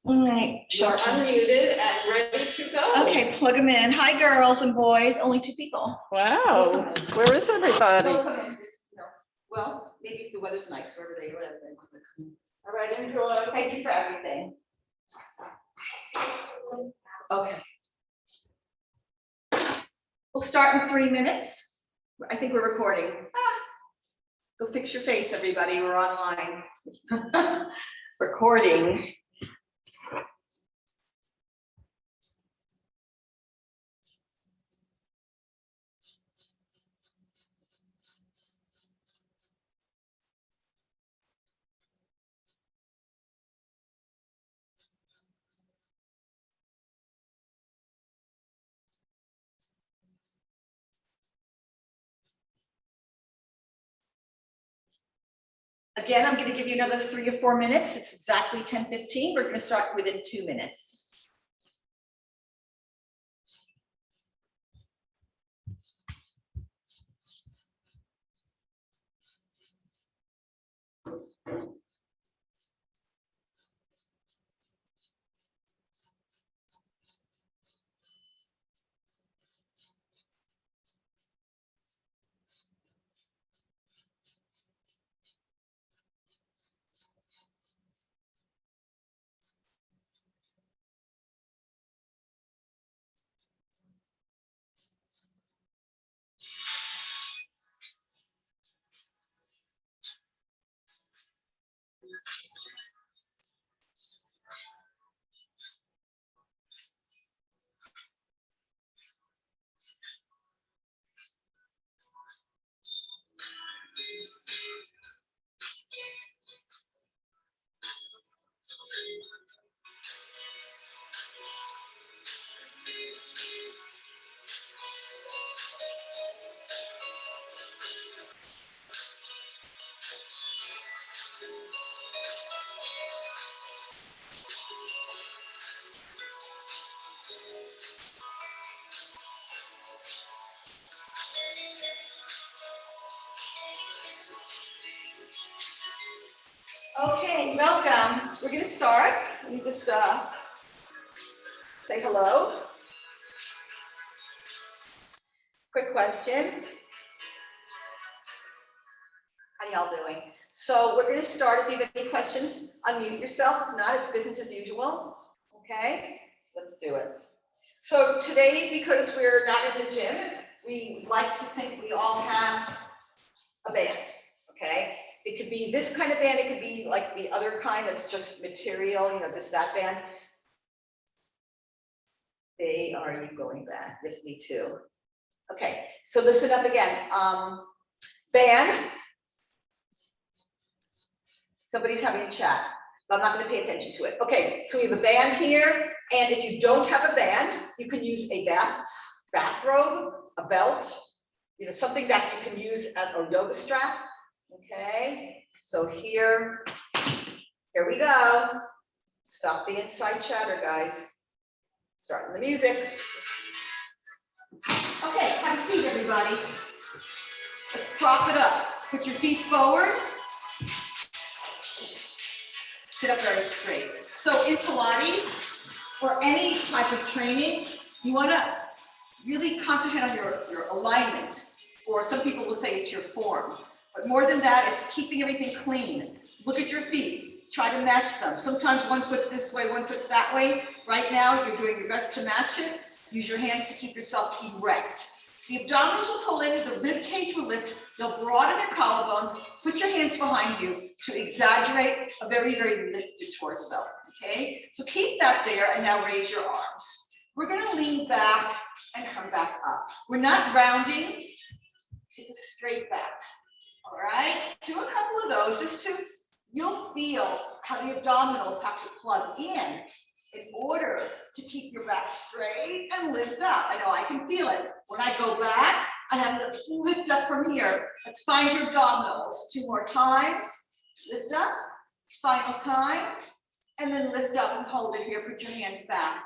All right, You're unmuted and ready to go. Okay, plug them in. Hi, girls and boys. Only 2 people. Wow, where is everybody? Well, maybe if the weather's nice wherever they live. All right, enjoy. Thank you for everything. Okay. We'll start in 3 minutes. I think we're recording. Go fix your face, everybody. We're online. Recording. Again, I'm going to give you another 3 or 4 minutes. It's exactly 10:15. We're going to start within 2 minutes. Okay, welcome. We're going to start. Let me just say hello. Quick question. How y'all doing? So we're going to start. If you have any questions, unmute yourself. If not, it's business as usual. Okay, let's do it. So today, because we're not in the gym, we like to think we all have a band. Okay. It could be this kind of band. It could be like the other kind that's just material, you know, just that band. They are you going back? Yes, me too. Okay, so listen up again. Band. Somebody's having a chat, but I'm not going to pay attention to it. Okay, so we have a band here, and if you don't have a band, you can use a bathrobe, a belt, you know, something that you can use as a yoga strap. Okay, so here we go. Stop the inside chatter, guys. Starting the music. Okay, have a seat, everybody. Let's prop it up. Put your feet forward. Sit up very straight. So in Pilates, or any type of training, you want to really concentrate on your alignment. Or some people will say it's your form. But more than that, it's keeping everything clean. Look at your feet. Try to match them. Sometimes one foot's this way, one foot's that way. Right now, you're doing your best to match it. Use your hands to keep yourself erect. The abdominals will pull in, the rib cage will lift. They'll broaden your collarbones. Put your hands behind you to exaggerate a very, very lifted torso. Okay? So keep that there, and now raise your arms. We're going to lean back and come back up. We're not rounding. It's a straight back. All right, do a couple of those just to, you'll feel how the abdominals have to plug in order to keep your back straight and lift up. I know I can feel it. When I go back, I have to lift up from here. Let's find your abdominals. 2 more times. Lift up, final time, and then lift up and hold it here. Put your hands back.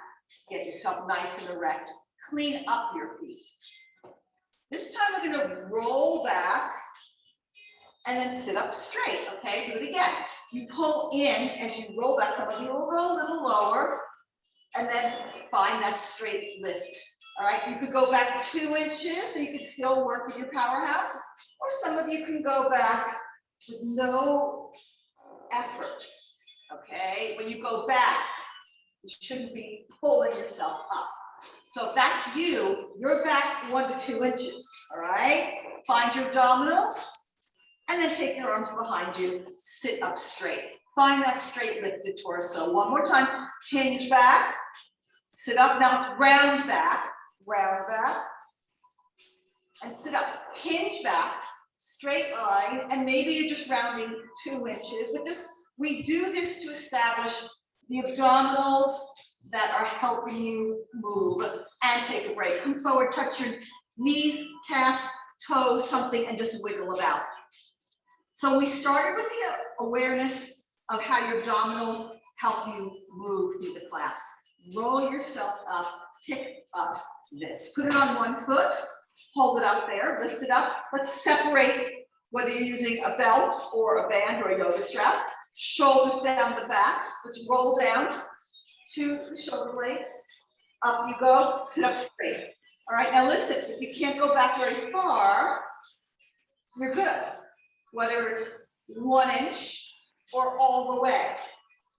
Get yourself nice and erect. Clean up your feet. This time we're going to roll back and then sit up straight, okay? Do it again. You pull in as you roll back. Some of you will go a little lower, and then find that straight lift. All right, you could go back 2 inches, so you could still work with your powerhouse, or some of you can go back with no effort, okay? When you go back, you shouldn't be pulling yourself up. So if that's you, you're back 1 to 2 inches, all right? Find your abdominals, and then take your arms behind you, sit up straight. Find that straight lifted torso. One more time, hinge back, sit up. Now it's round back, and sit up. Hinge back, straight line, and maybe you're just rounding 2 inches, but we do this to establish the abdominals that are helping you move and take a break. Come forward, touch your knees, calves, toes, something, and just wiggle about. So we started with the awareness of how your abdominals help you move through the class. Roll yourself up, pick up this. Put it on one foot, hold it up there, lift it up. Let's separate whether you're using a belt or a band or a yoga strap. Shoulders down the back. Let's roll down to the shoulder blades. Up you go, sit up straight. All right, now listen, if you can't go back very far, you're good. Whether it's 1 inch or all the way,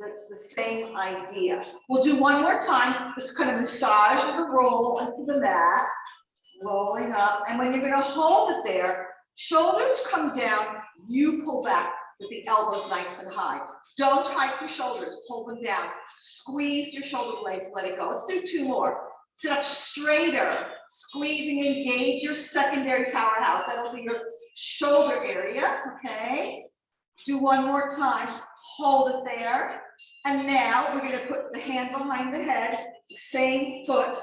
that's the same idea. We'll do one more time, just kind of massage with a roll into the mat, rolling up, and when you're gonna hold it there, shoulders come down, you pull back with the elbows nice and high. Don't hike your shoulders, pull them down. Squeeze your shoulder blades, let it go. Let's do 2 more. Sit up straighter, squeezing, engage your secondary powerhouse. That'll be your shoulder area, okay? Do 1 more time, hold it there. And now we're gonna put the hand behind the head, same foot,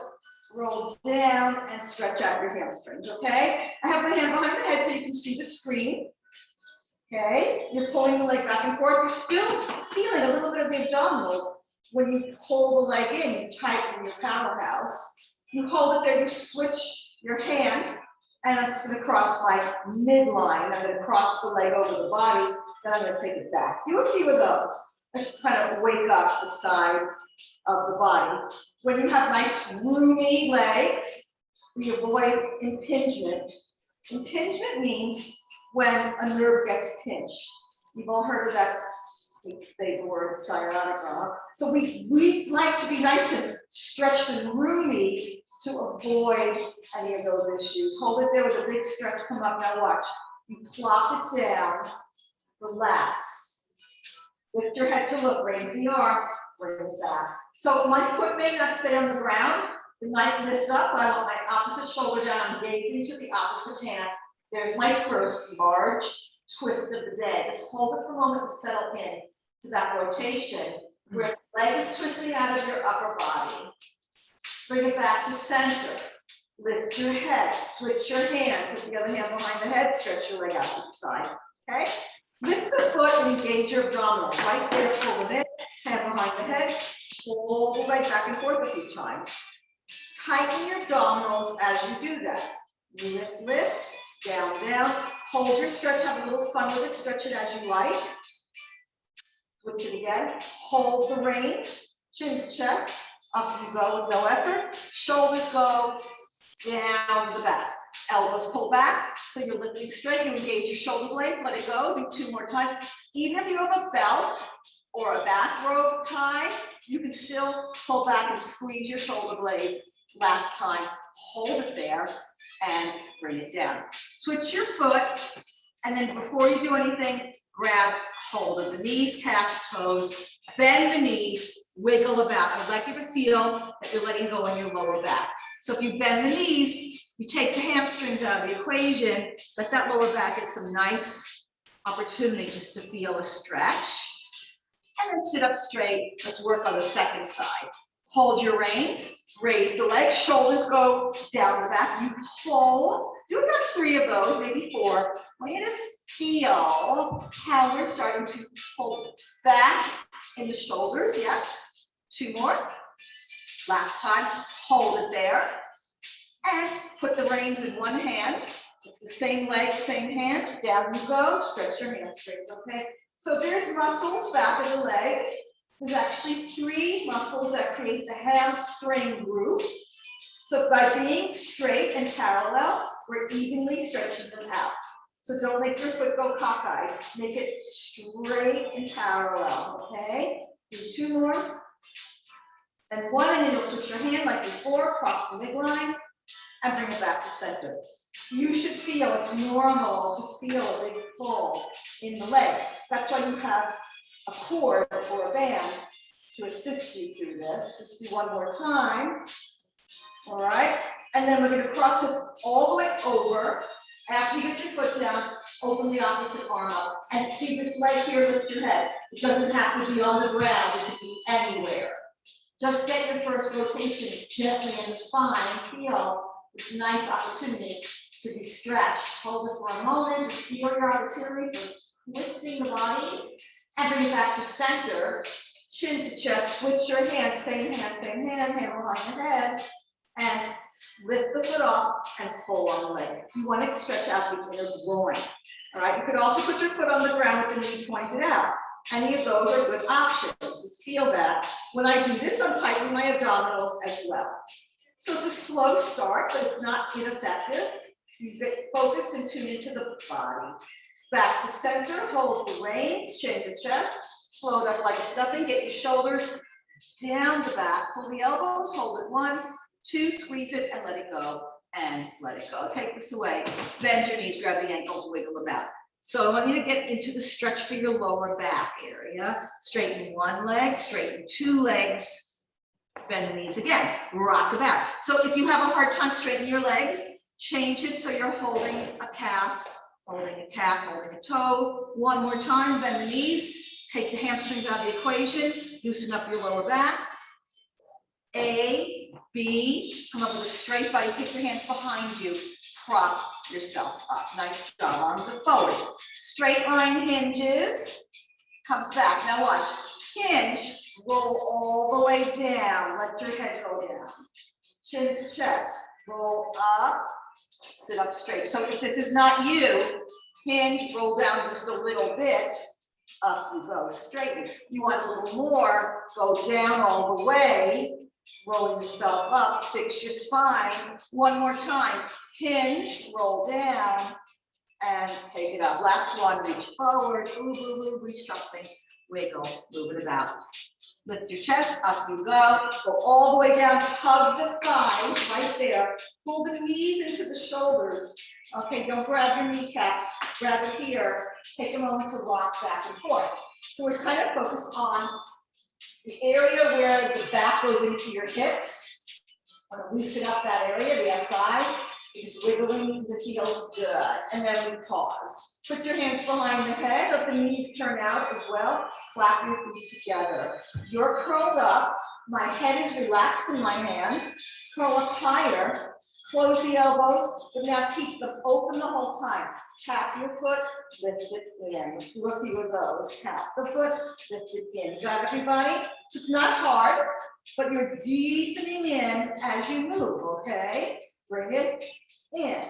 roll down and stretch out your hamstrings, okay? I have my hand behind the head so you can see the screen. Okay, you're pulling the leg back and forth. You're still feeling a little bit of the abdominals. When you pull the leg in, you tighten your powerhouse. You hold it there, you switch your hand, and I'm just gonna cross my midline. I'm gonna cross the leg over the body, then I'm gonna take it back. Do a few of those. Just kind of wake up the side of the body. When you have nice roomy legs, we avoid impingement. Impingement means when a nerve gets pinched. You've all heard of that, say the word sciatica. So we like to be nice and stretched and roomy to avoid any of those issues. Hold it there with a big stretch, come up, now watch. You plop it down, relax. Lift your head to look, raise the arm, bring it back. So my foot may not stay on the ground, it might lift up, I want my opposite shoulder down, engaging to the opposite hand. There's my first large twist of the day. Just hold it for a moment to settle in to that rotation where the leg is twisting out of your upper body. Bring it back to center. Lift your head, switch your hand, put the other hand behind the head, stretch your leg out to the side, okay? Lift the foot and engage your abdominals. Right there, pull them in, hand behind the head, pull the leg back and forth a few times. Tighten your abdominals as you do that. Lift, lift. Down, down, hold your stretch, have a little fun with it, stretch it as you like. Switch it again, hold the reins, chin to chest, up you go with no effort. Shoulders go down the back, elbows pull back, so you're lifting straight, you engage your shoulder blades, let it go, do 2 more times. Even if you have a belt or a bathrobe tie, you can still pull back and squeeze your shoulder blades. Last time, hold it there and bring it down. Switch your foot, and then before you do anything, grab hold of the knees, calves, toes, bend the knees, wiggle about. I'd like you to feel that you're letting go in your lower back. So if you bend the knees, you take the hamstrings out of the equation, let that lower back get some nice opportunity just to feel a stretch. And then sit up straight. Let's work on the second side. Hold your reins. Raise the legs, shoulders go down the back. You pull. Do about 3 of those, maybe 4. I want you to feel how we're starting to pull back in the shoulders. Yes. 2 more. Last time. Hold it there. And put the reins in one hand. It's the same leg, same hand, down you go, stretch your hands straight, okay? So there's muscles back of the leg. There's actually 3 muscles that create the hamstring group. So by being straight and parallel, we're evenly stretching them out. So don't make your foot go cockeyed. Make it straight and parallel, okay? Do 2 more. And 1, and then you'll switch your hand like before, cross the midline, and bring it back to center. You should feel it's normal to feel a big pull in the leg. That's why you have a cord or a band to assist you through this. Just do 1 more time. All right, and then we're going to cross it all the way over. After you get your foot down, open the opposite arm up. And see this leg here, lift your head. It doesn't have to be on the ground, it can be anywhere. Just get your first rotation gently in the spine. Feel this nice opportunity to be stretched. Hold it for a moment, just feel your opportunity for twisting the body. And bring it back to center, chin to chest, switch your hands, same hand, hand behind the head. And lift the foot off and pull on the leg. You want to stretch out the inner groin. All right, you could also put your foot on the ground with the knee pointed out. Any of those are good options. Just feel that. When I do this, I'm tightening my abdominals as well. So it's a slow start, but it's not ineffective. You get focused and tuned into the body. Back to center, hold the reins, change the chest, float up like it's nothing. Get your shoulders down the back, pull the elbows, hold it 1, 2, squeeze it and let it go, and let it go. Take this away. Bend your knees, grab the ankles, wiggle about. So I want you to get into the stretch for your lower back area. Straighten 1 leg, straighten 2 legs, bend the knees again, rock the back. So if you have a hard time straightening your legs, change it so you're holding a calf, holding a toe. 1 more time, bend the knees, take the hamstrings out of the equation, loosen up your lower back. A, B, come up with a straight body, take your hands behind you, prop yourself up. Nice job, arms are forward. Straight line hinges, comes back. Now watch, hinge, roll all the way down, let your head go down. Chin to chest, roll up, sit up straight. So if this is not you, hinge, roll down just a little bit, up you go, straighten. You want a little more, go down all the way, rolling yourself up, fix your spine. 1 more time, hinge, roll down, and take it up. Last one, reach forward, reach something, wiggle, move it about. Lift your chest, up you go all the way down, hug the thighs right there, pull the knees into the shoulders. Okay, don't grab your kneecaps, grab it here, take a moment to rock back and forth. So we're kind of focused on the area where the back goes into your hips. I'm going to loosen up that area, the SI, is wiggling the heels good, and then we pause. Put your hands behind the head, let the knees turn out as well, clap your feet together. You're curled up, my head is relaxed in my hands, curl up higher, close the elbows, but now keep them open the whole time. Tap your foot, lift it in. Let's do a few of those. Tap the foot, lift it in. Got everybody? So it's not hard, but you're deepening in as you move, okay? Bring it in.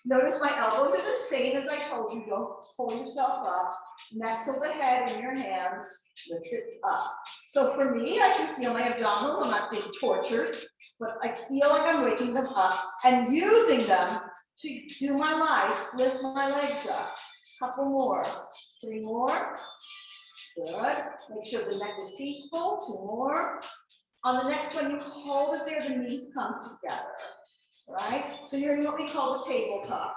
Notice my elbows are the same as I told you. Don't pull yourself up. Nestle the head in your hands. Lift it up. So for me, I can feel my abdominals. I'm not being tortured, but I feel like I'm waking them up and using them to do my life. Lift my legs up. Couple more. 3 more. Good. Make sure the neck is peaceful. 2 more. On the next one, you hold it there. The knees come together. Right? So you're in what we call the tabletop.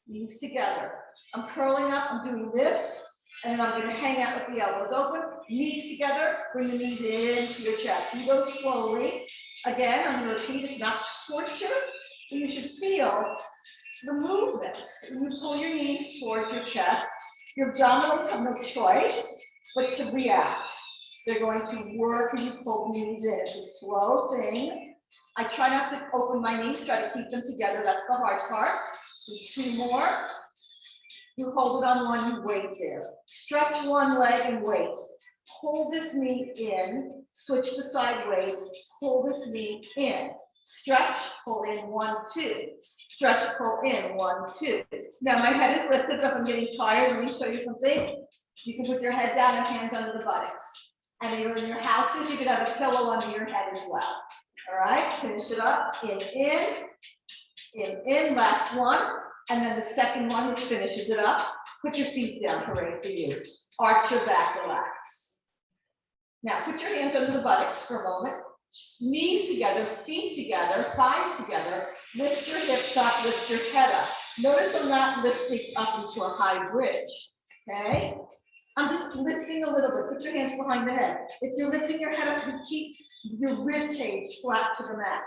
Knees together. I'm curling up, I'm doing this, and then I'm going to hang out with the elbows open. Knees together, bring the knees into your chest. You go slowly. Again, I'm going to repeat, it's not torture, but you should feel the movement. You pull your knees towards your chest. Your abdominals have no choice but to react. They're going to work and you pull the knees in. It's a slow thing. I try not to open my knees, try to keep them together. That's the hard part. So 2 more. You hold it on one, you wait there. Stretch one leg and wait. Pull this knee in, switch the side weight, pull this knee in. Stretch, pull in, 1, 2. Stretch, pull in, 1, 2. Now my head is lifted, but if I'm getting tired, let me show you something. You can put your head down and hands under the buttocks. And if you're in your houses, you could have a pillow under your head as well. All right, finish it up, in, last one. And then the second one, which finishes it up. Put your feet down, hooray for you. Arch your back, relax. Now put your hands under the buttocks for a moment. Knees together, feet together, thighs together. Lift your hips up, lift your head up. Notice I'm not lifting up into a high bridge, okay? I'm just lifting a little bit. Put your hands behind the head. If you're lifting your head up, you keep your rib cage flat to the mat.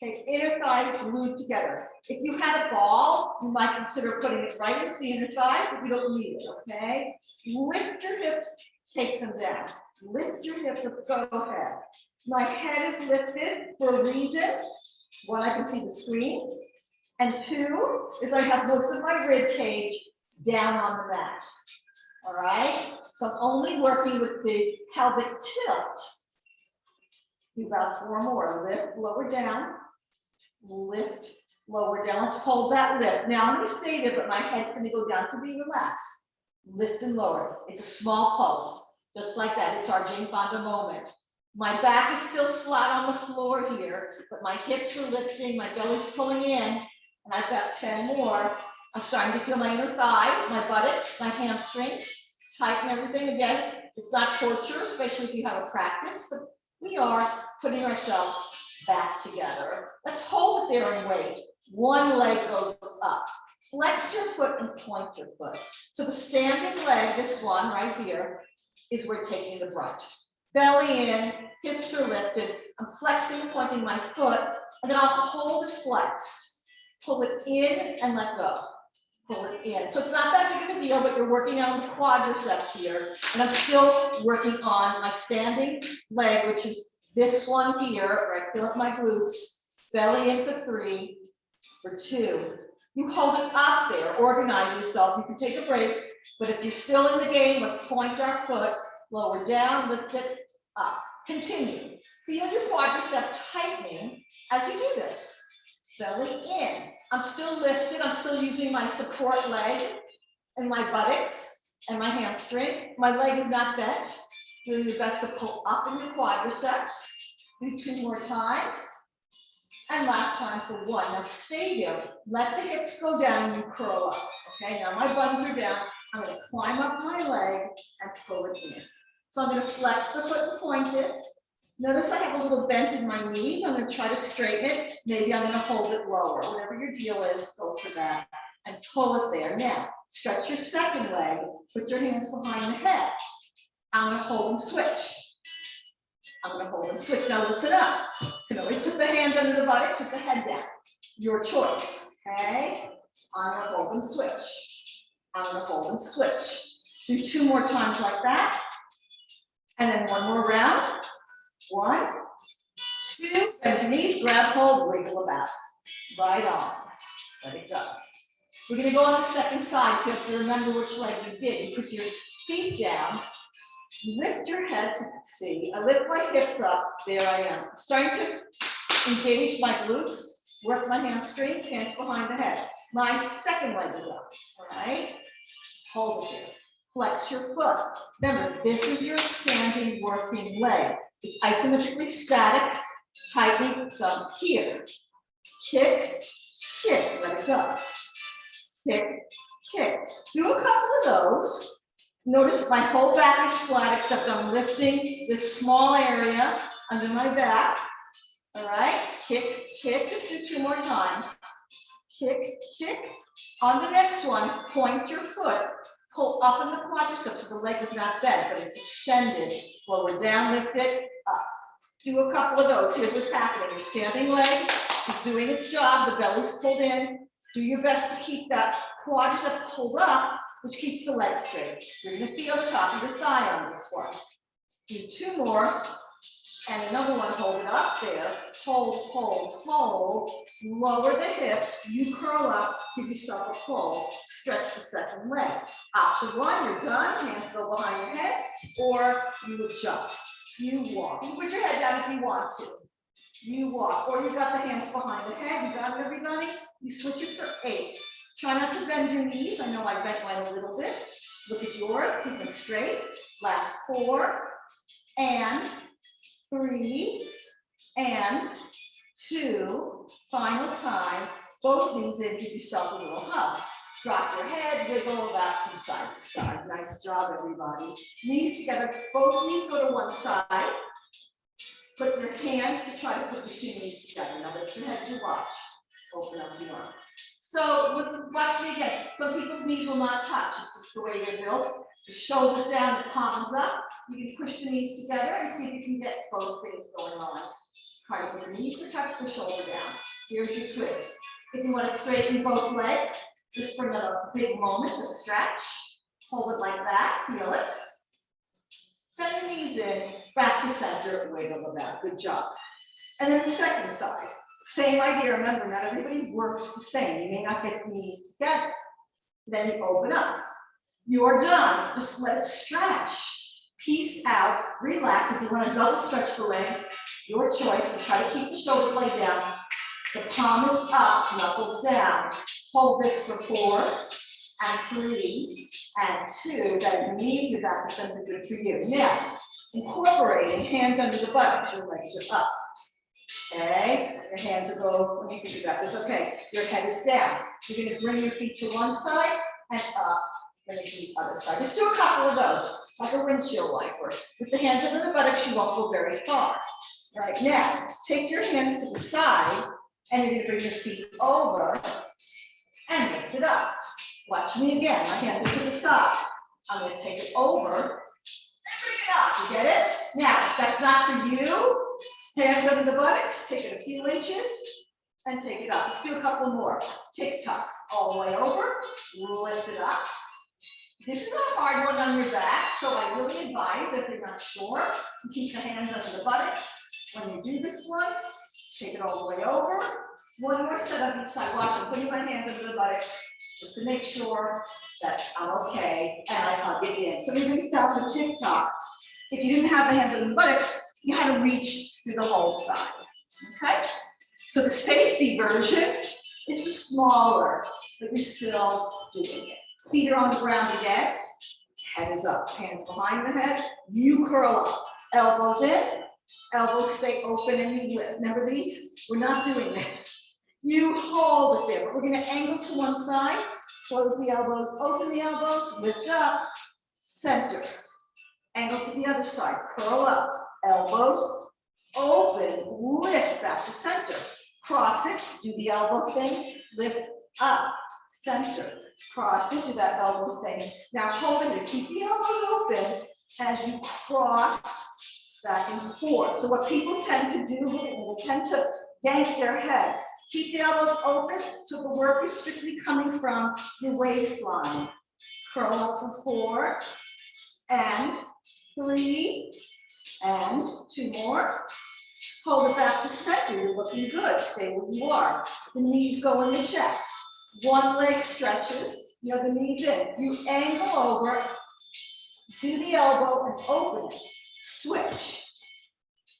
Okay, inner thighs glued together. If you had a ball, you might consider putting it right into the inner thigh, but you don't need it, okay? Lift your hips, take them down. Lift your hips, let's go ahead. My head is lifted for a reason. One, I can see the screen. And two, is I have most of my rib cage down on the mat. All right, so I'm only working with the pelvic tilt. Do about 4 more. Lift, lower down. Lift, lower down. Let's hold that lift. Now I'm going to stay there, but my head's going to go down to be relaxed. Lift and lower. It's a small pulse, just like that. It's our Jane Fonda moment. My back is still flat on the floor here, but my hips are lifting, my belly's pulling in, and I've got 10 more. I'm starting to feel my inner thighs, my buttocks, my hamstrings, tighten everything again. It's not torture, especially if you have a practice, but we are putting ourselves back together. Let's hold it there and wait. One leg goes up. Flex your foot and point your foot. So the standing leg, this one right here, is where taking the brunt. Belly in, hips are lifted. I'm flexing and pointing my foot, and then I'll hold it flexed. Pull it in and let go. Pull it in. So it's not that big of a deal, but you're working on the quadriceps here. And I'm still working on my standing leg, which is this one here, where I feel up my glutes. Belly in for 3, for 2. You hold it up there, organize yourself. You can take a break, but if you're still in the game, let's point our foot, lower down, lift it up. Continue. Feel your quadriceps tightening as you do this. Belly in. I'm still lifted. I'm still using my support leg and my buttocks and my hamstring. My leg is not bent. Doing your best to pull up in your quadriceps. Do 2 more times. And last time for 1. Now stay there. Let the hips go down. You curl up. Okay, now my buns are down. I'm going to climb up my leg and pull it in. So I'm going to flex the foot and point it. Notice I have a little bent in my knee. I'm going to try to straighten it. Maybe I'm going to hold it lower. Whatever your deal is, go for that. And pull it there. Now, stretch your second leg. Put your hands behind the head. I'm going to hold and switch. I'm going to hold and switch. Now listen up. You can always put the hands under the buttocks with the head down. Your choice. Okay? I'm going to hold and switch. I'm going to hold and switch. Do 2 more times like that. And then 1 more round. 1, 2, bend your knees, grab hold, wiggle about. Right on. Let it go. We're going to go on the second side, so you have to remember which leg you did. You put your feet down, lift your head so you can see. I lift my hips up. There I am. Starting to engage my glutes, work my hamstrings, hands behind the head. My second leg is up. All right? Hold it there. Flex your foot. Remember, this is your standing working leg. It's isometrically static, tightening thumb here. Kick, kick, let it go. Kick, kick. Do a couple of those. Notice my whole back is flat, except I'm lifting this small area under my back. All right, kick, kick. Just do 2 more times. Kick, kick. On the next one, point your foot. Pull up in the quadriceps so the leg is not bent, but it's extended. Lower down, lift it, up. Do a couple of those. Here's what's happening. Your standing leg is doing its job. The belly's pulled in. Do your best to keep that quadricep pulled up, which keeps the leg straight. You're going to feel the top of your thigh on this one. Do 2 more. And another one, hold it up there. Hold, hold, hold. Lower the hips. You curl up. Give yourself a pull. Stretch the second leg. Option 1, you're done. Hands go behind your head. Or you adjust. You walk. You can put your head down if you want to. you walk, or you got the hands behind the head. You got it, everybody? You switch it for 8. Try not to bend your knees. I know I bent mine a little bit. Look at yours, keep them straight. Last 4, and 3, and 2. Final time. Both knees in, give yourself a little hug. Drop your head, wiggle back from side to side. Nice job, everybody. Knees together, both knees go to one side. Put your hands to try to put the 2 knees together. Now lift your head to watch. Open up your arm. So watch me again. Some people's knees will not touch. It's just the way they're built. The shoulders down, the palms up. You can push the knees together and see if you can get both things going on. Try to put the knees to touch the shoulder down. Here's your twist. If you want to straighten both legs, just bring up a big moment to stretch. Hold it like that. Feel it. Send the knees in, back to center, wiggle them out. Good job. And then the second side. Same idea. Remember, not everybody works the same. You may not get the knees together. Then you open up. You're done. Just let it stretch. Peace out. Relax. If you want to double stretch the legs, your choice. But try to keep the shoulder blade down. The palm is up, knuckles down. Hold this for 4, and 3, and 2. That knees are back to center, good for you. Now, incorporating hands under the buttocks. Your legs are up. Okay, your hands are go. What do you think about this? Okay, your head is down. You're going to bring your feet to one side and up. Bring it to the other side. Just do a couple of those, like a windshield wiper. With the hands under the buttocks, you won't go very far. Right now, take your hands to the side, and you're going to bring your feet over and lift it up. Watch me again. My hands are to the side. I'm going to take it over and bring it up. You get it? Now, if that's not for you, hands under the buttocks, take it a few inches, and take it up. Let's do a couple more. Tick-tock, all the way over, lift it up. This is a hard one on your back, so I really advise, if you're not sure, you keep the hands under the buttocks. When you do this one, take it all the way over. One more set on each side. Watch, I'm putting my hands under the buttocks just to make sure that I'm okay, and I hug it in. So maybe down to tick-tock. If you didn't have the hands under the buttocks, you had to reach through the whole side. Okay? So the safety version is the smaller, but you're still doing it. Feet are on the ground again. Head is up. Hands behind the head. You curl up. Elbows in. Elbows stay open and you lift. Remember these? We're not doing that. You hold it there, but we're going to angle to one side. Close the elbows. Open the elbows. Lift up. Center. Angle to the other side. Curl up. Elbows open. Lift back to center. Cross it. Do the elbow thing. Lift up. Center. Cross it. Do that elbow thing. Now hold it. Keep the elbows open as you cross back and forth. So what people tend to do, they tend to yank their head. Keep the elbows open so the work is strictly coming from your waistline. Curl up for 4 and 3 and 2 more. Hold it back to center. You're looking good. Stay where you are. The knees go in the chest. One leg stretches. The other knee's in. You angle over. Do the elbow and open it. Switch.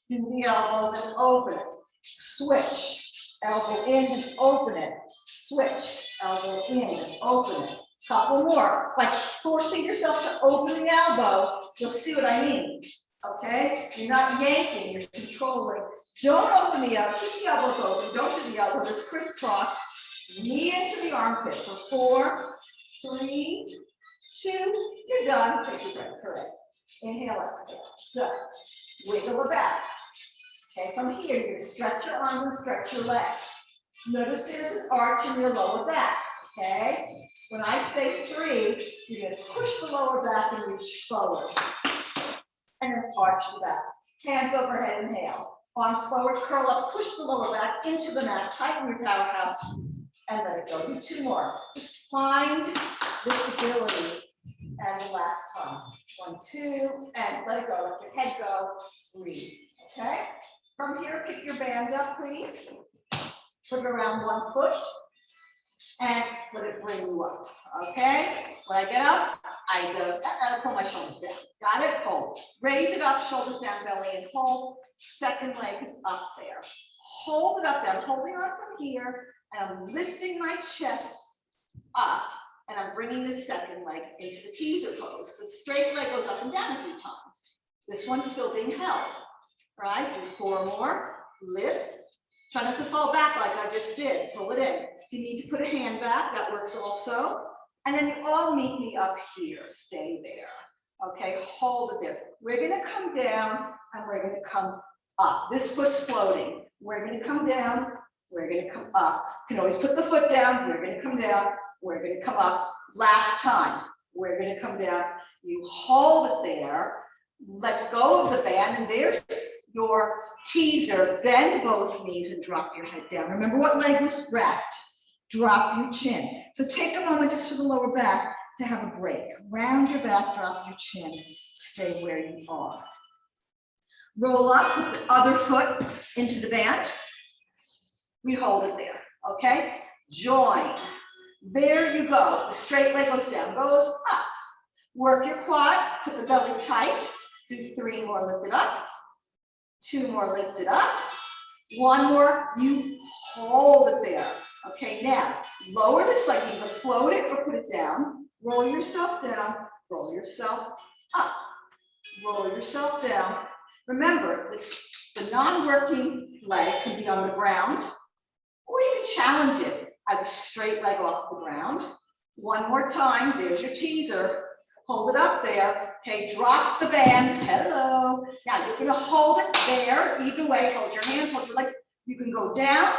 Do the elbow and open it. Switch. Elbow in and open it. Switch. Elbow in and open it. Couple more. Like forcing yourself to open the elbow. You'll see what I mean. Okay? You're not yanking, you're controlling. Don't open the elbow. Keep the elbows open. Don't do the elbow. Just crisscross. Knee into the armpit for 4, 3, 2. You're done. Take your breath. Correct. Inhale, exhale. Good. Wiggle it back. Okay, from here, you're going to stretch your arms and stretch your legs. Notice there's an arch in your lower back. Okay? When I say 3, you're going to push the lower back and reach forward. And then arch the back. Hands overhead, inhale. Arms forward, curl up, push the lower back into the mat. Tighten your powerhouse and let it go. Do 2 more. Just find this ability. And the last time. 1, 2, and let it go. Let your head go. Breathe. Okay? From here, pick your band up, please. Put it around 1 foot. And let it bring you up. Okay? When I get up, I go, pull my shoulders down. Got it? Hold. Raise it up, shoulders down, belly, and hold. Second leg is up there. hold it up there. I'm holding on from here, and I'm lifting my chest up, and I'm bringing the second leg into the teaser pose. The straight leg goes up and down a few times. This one's still being held, right? Do 4 more, lift. Try not to fall back like I just did. Pull it in. If you need to put a hand back, that works also. And then you all meet me up here. Stay there. Okay, hold it there. We're gonna come down and we're gonna come up. This foot's floating. We're gonna come down, we're gonna come up. You can always put the foot down, we're gonna come down, we're gonna come up. Last time, we're gonna come down. You hold it there, let go of the band, and there's your teaser. Bend both knees and drop your head down. Remember what leg was wrapped. Drop your chin. So take a moment just for the lower back to have a break. Round your back, drop your chin. Stay where you are. Roll up with the other foot into the band. We hold it there, okay? Join. There you go. The straight leg goes down, goes up. Work your quad, put the belly tight. Do 3 more, lift it up. 2 more, lift it up. 1 more, you hold it there. Okay, now lower this leg, either float it or put it down. Roll yourself down, roll yourself up. Roll yourself down. Remember, the non-working leg can be on the ground, or you can challenge it as a straight leg off the ground. 1 more time, there's your teaser. Hold it up there. Okay, drop the band. Hello. Now you're gonna hold it there. Either way, hold your hands, hold your legs. You can go down.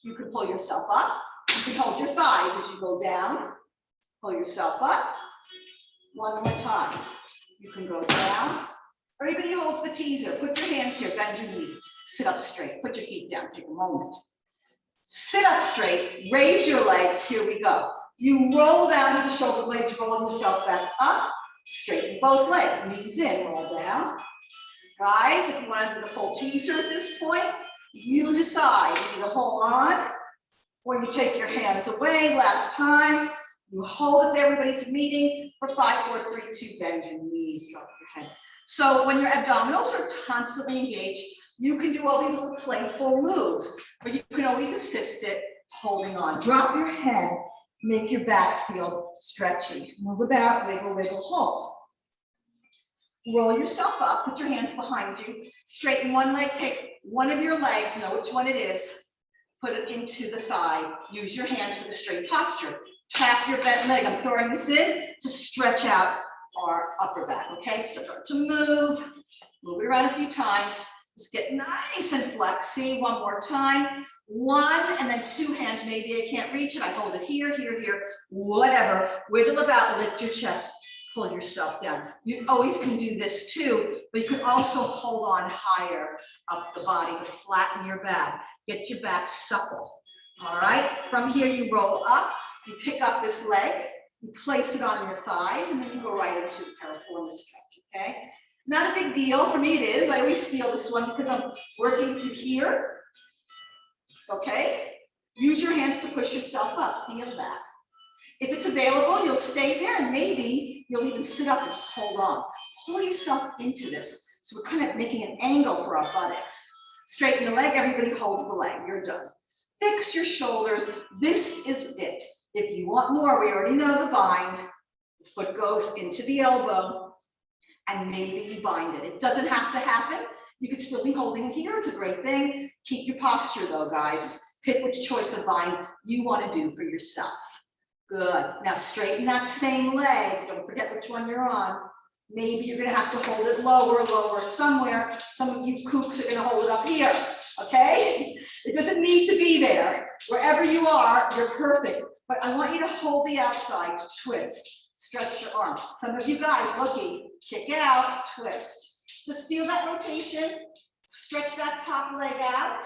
You can pull yourself up. You can hold your thighs as you go down. Pull yourself up. 1 more time. You can go down. Everybody holds the teaser. Put your hands here, bend your knees. Sit up straight. Put your feet down. Take a moment. Sit up straight. Raise your legs. Here we go. You roll down to the shoulder blades, roll yourself back up. Straighten both legs. Knees in, roll down. Guys, if you want to do the full teaser at this point, you decide. You either hold on or you take your hands away. Last time, you hold it there. Everybody's meeting for 5, 4, 3, 2. Bend your knees, drop your head. So when your abdominals are constantly engaged, you can do all these little playful moves, but you can always assist it holding on. Drop your head, make your back feel stretchy. Move about, wiggle, wiggle, hold. Roll yourself up, put your hands behind you, straighten one leg, take one of your legs, know which one it is, put it into the thigh. Use your hands for the straight posture. Tap your bent leg. I'm throwing this in to stretch out our upper back, okay? Start to move it around a few times. Just get nice and flexy. 1 more time. 1 and then 2 hands. Maybe I can't reach it. I hold it here, here, here, whatever. Wiggle about, lift your chest, pull yourself down. You always can do this too, but you can also hold on higher up the body to flatten your back. Get your back supple. All right. From here, you roll up. You pick up this leg. You place it on your thighs, and then you go right into the Peripheral Stretch, okay? Not a big deal. For me, it is. I always feel this one because I'm working through here, okay? Use your hands to push yourself up. Feel that. If it's available, you'll stay there, and maybe you'll even sit up and just hold on. Pull yourself into this. So we're kind of making an angle for our buttocks. Straighten the leg. Everybody holds the leg. You're done. Fix your shoulders. This is it. If you want more, we already know the bind. The foot goes into the elbow, and maybe you bind it. It doesn't have to happen. You could still be holding it here. It's a great thing. Keep your posture though, guys. Pick which choice of bind you want to do for yourself. Good. Now straighten that same leg. Don't forget which one you're on. Maybe you're going to have to hold it lower somewhere. Some of you kooks are going to hold it up here. Okay? It doesn't need to be there. Wherever you are, you're perfect. But I want you to hold the outside to twist. Stretch your arm. Some of you guys looking, kick out, twist. Just feel that rotation. Stretch that top leg out.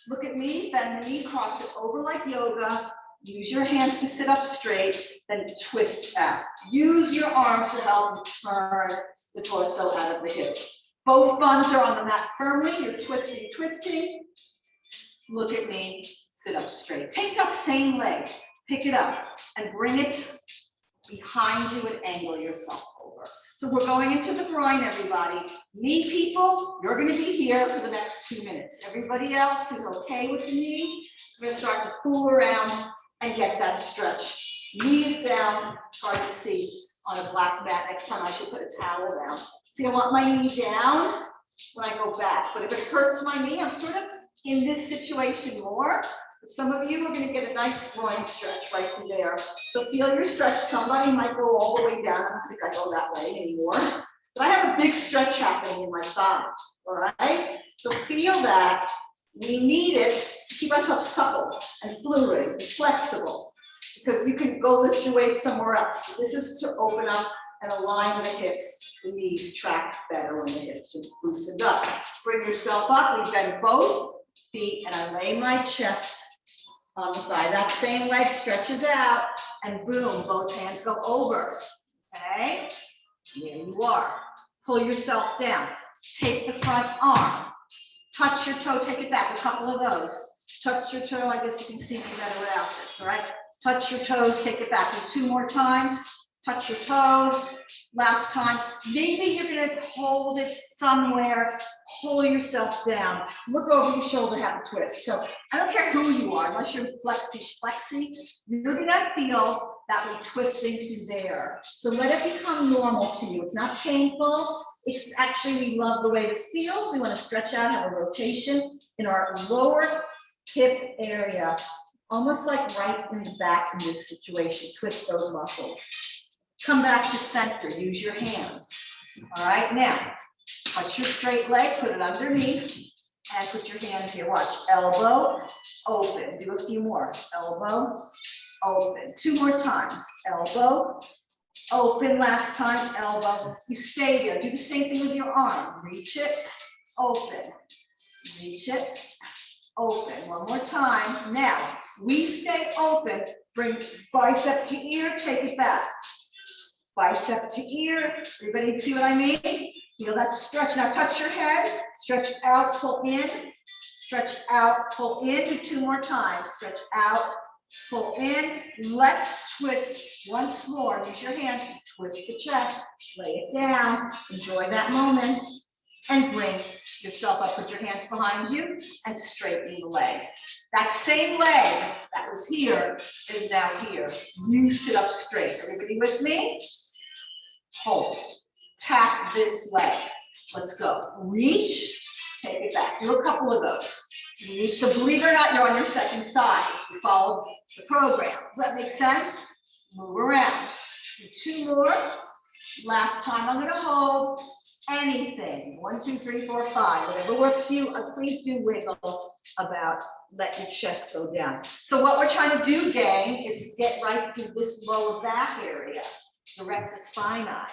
Look at me, bend the knee, cross it over like yoga. Use your hands to sit up straight, then twist out. Use your arms to help turn the torso out of the hip. Both thumbs are on the mat firmly. You're twisting. Look at me, sit up straight. Take that same leg, pick it up, and bring it behind you and angle yourself over. So we're going into the groin, everybody. Knee people, you're gonna be here for the next 2 minutes. Everybody else who's okay with the knee, is gonna start to pull around and get that stretch. Knees down, hard to see on a black mat. Next time I should put a towel down. See, I want my knee down when I go back, but if it hurts my knee, I'm sort of in this situation more. Some of you are going to get a nice groin stretch right from there. So feel your stretch. Somebody might go all the way down. I don't think I go that way anymore. But I have a big stretch happening in my thigh. All right? So feel that. We need it to keep ourselves supple and fluid and flexible, because you can go lift your weight somewhere else. This is to open up and align the hips. The knees track better when the hips are loosened up. Bring yourself up. We bend both feet, and I lay my chest on the thigh. That same leg stretches out, and boom, both hands go over. Okay? Here you are. Pull yourself down. Take the front arm. Touch your toe, take it back, a couple of those. Touch your toe, I guess you can see me better without this, all right? Touch your toes, take it back. Do 2 more times. Touch your toes. Last time. Maybe you're gonna hold it somewhere. Pull yourself down. Look over your shoulder, have a twist. So I don't care who you are, unless you're flexy, you're gonna feel that we're twisting through there. So let it become normal to you. It's not painful. It's actually, we love the way this feels. We want to stretch out, have a rotation in our lower hip area, almost like right in the back in this situation. Twist those muscles. Come back to center, use your hands. All right, now, touch your straight leg, put it underneath, and put your hand here. Watch, elbow, open. Do a few more. Elbow, open. 2 more times. Elbow, open. Last time, elbow. You stay there. Do the same thing with your arm. Reach it, open. Reach it, open. 1 more time. Now, we stay open. Bring bicep to ear, take it back. Bicep to ear. Everybody see what I mean? Feel that stretch. Now touch your head. Stretch out, pull in. Stretch out, pull in. Do 2 more times. Stretch out, pull in. Let's twist once more. Use your hands. Twist the chest. Lay it down. Enjoy that moment. And bring yourself up. Put your hands behind you and straighten the leg. That same leg that was here is now here. You sit up straight. Everybody with me? Hold. Tap this leg. Let's go. Reach. Take it back. Do a couple of those. Reach. So believe it or not, you're on your second side. You followed the program. Does that make sense? Move around. Do 2 more. Last time I'm going to hold anything. 1, 2, 3, 4, 5. Whatever works for you. Please do wiggle about let your chest go down. So what we're trying to do, gang, is get right through this lower back area. The rectus spinae.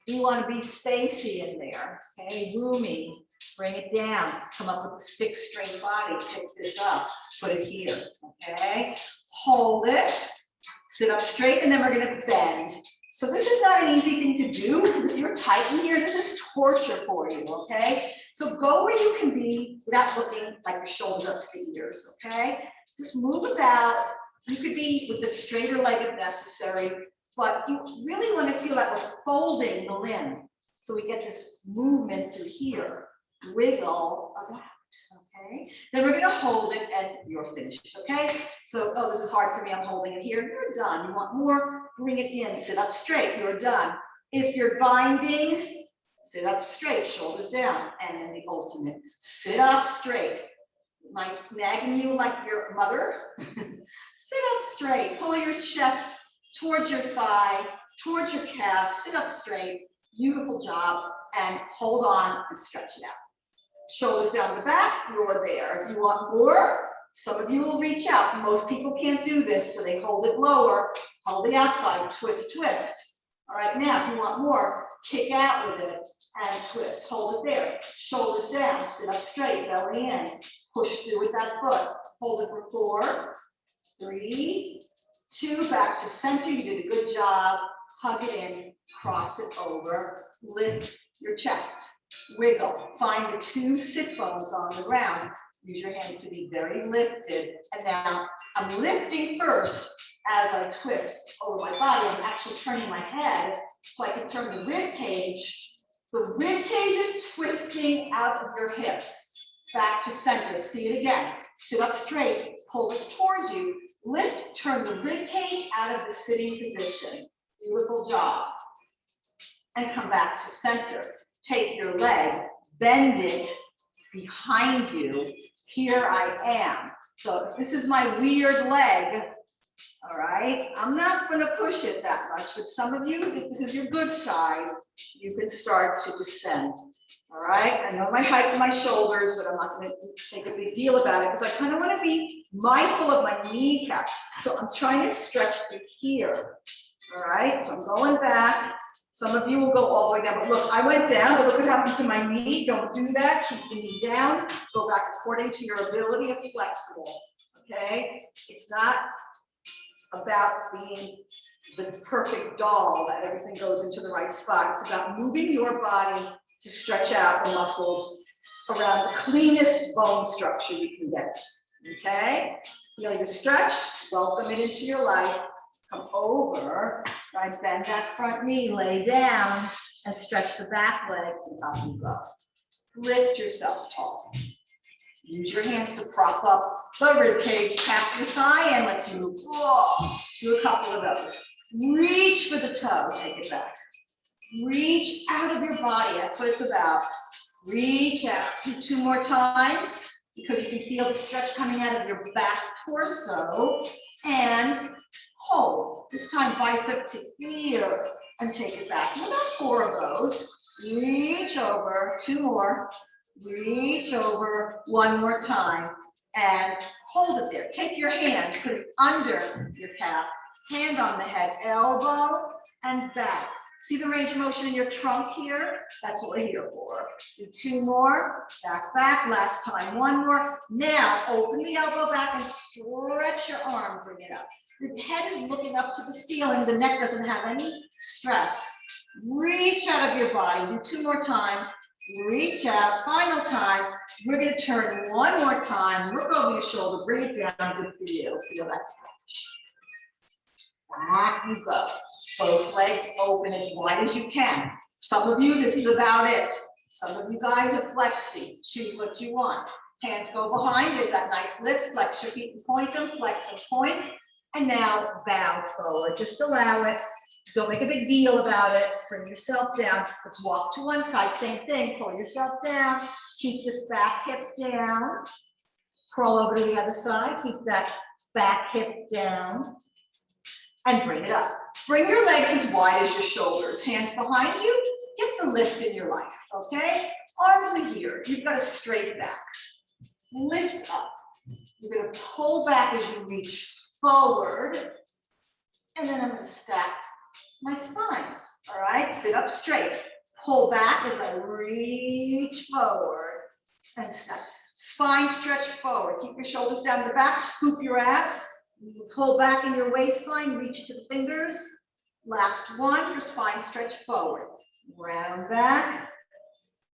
We want to be spacey in there, okay? Roomy, bring it down, come up with a stick straight body, pick this up, put it here, okay? Hold it, sit up straight, and then we're going to bend. So this is not an easy thing to do, because if you're tight in here, this is torture for you, okay? So go where you can be without looking like your shoulders up to the ears, okay? Just move about. You could be with the straighter leg if necessary, but you really want to feel like we're folding the limb. So we get this movement through here. Wiggle about, okay? Then we're going to hold it and you're finished, okay? So, oh, this is hard for me. I'm holding it here. You're done. You want more? Bring it in. Sit up straight. You're done. If you're binding, sit up straight, shoulders down. And then the ultimate. Sit up straight. Am I nagging you like your mother? Sit up straight. Pull your chest towards your thigh, towards your calf, sit up straight, beautiful job, and hold on and stretch it out. Shoulders down the back, you're there. If you want more, some of you will reach out. Most people can't do this, so they hold it lower, hold the outside, twist, twist. All right, now if you want more, kick out with it and twist. Hold it there. Shoulders down, sit up straight, belly in. Push through with that foot. Hold it for 4, 3, 2, back to center. You did a good job. Hug it in, cross it over, lift your chest, wiggle. Find the 2 sit bones on the ground. Use your hands to be very lifted. And now I'm lifting first, as I twist over my body, I'm actually turning my head so I can turn the rib cage. The rib cage is twisting out of your hips, back to center. See it again. Sit up straight, pull this towards you, lift, turn the rib cage out of the sitting position. Beautiful job. And come back to center. Take your leg, bend it behind you. Here I am. So if this is my weird leg, all right, I'm not going to push it that much, but some of you, if this is your good side, you can start to descend. All right, I know my height and my shoulders, but I'm not going to make a big deal about it because I kind of want to be mindful of my kneecap. So I'm trying to stretch through here. All right, so I'm going back. Some of you will go all the way down, but look, I went down, but look what happened to my knee. Don't do that. Keep the knee down. Go back according to your ability of flexible. Okay, it's not about being the perfect doll that everything goes into the right spot. It's about moving your body to stretch out the muscles around the cleanest bone structure you can get. Okay, feel your stretch, welcome it into your life. Come over, right, bend that front knee, lay down, and stretch the back leg, and up you go. Lift yourself tall. Use your hands to prop up the rib cage, tap your thigh, and let's move. Whoa. Do a couple of those. Reach for the toe, take it back. Reach out of your body, that's what it's about. Reach out. Do 2 more times because you can feel the stretch coming out of your back torso. And hold. This time bicep to ear and take it back. About 4 of those. Reach over. 2 more. Reach over 1 more time and hold it there. Take your hand, put it under your calf, hand on the head, elbow and back. See the range of motion in your trunk here? That's what we're here for. Do 2 more, back, back, last time, 1 more. Now open the elbow back and stretch your arm, bring it up. Your head is looking up to the ceiling, the neck doesn't have any stress. Reach out of your body, do 2 more times. Reach out, final time. We're going to turn 1 more time. Look over your shoulder, bring it down. Good for you. Feel that stretch. Back you go. Both legs open as wide as you can. Some of you, this is about it. Some of you guys are flexing. Choose what you want. Hands go behind. There's that nice lift. Flex your feet and point them. Flex and point. And now bow forward. Just allow it. Don't make a big deal about it. Bring yourself down. Let's walk to one side. Same thing. Pull yourself down. Keep this back hip down. Crawl over to the other side. Keep that back hip down. And bring it up. Bring your legs as wide as your shoulders. Hands behind you. Get the lift in your life. Okay? Arms are here. You've got a straight back. Lift up. You're going to pull back as you reach forward. And then I'm going to stack my spine. All right, sit up straight. Pull back as I reach forward and stack. Spine stretch forward. Keep your shoulders down the back. Scoop your abs. Pull back in your waistline. Reach to the fingers. Last one. Your spine stretch forward. Round back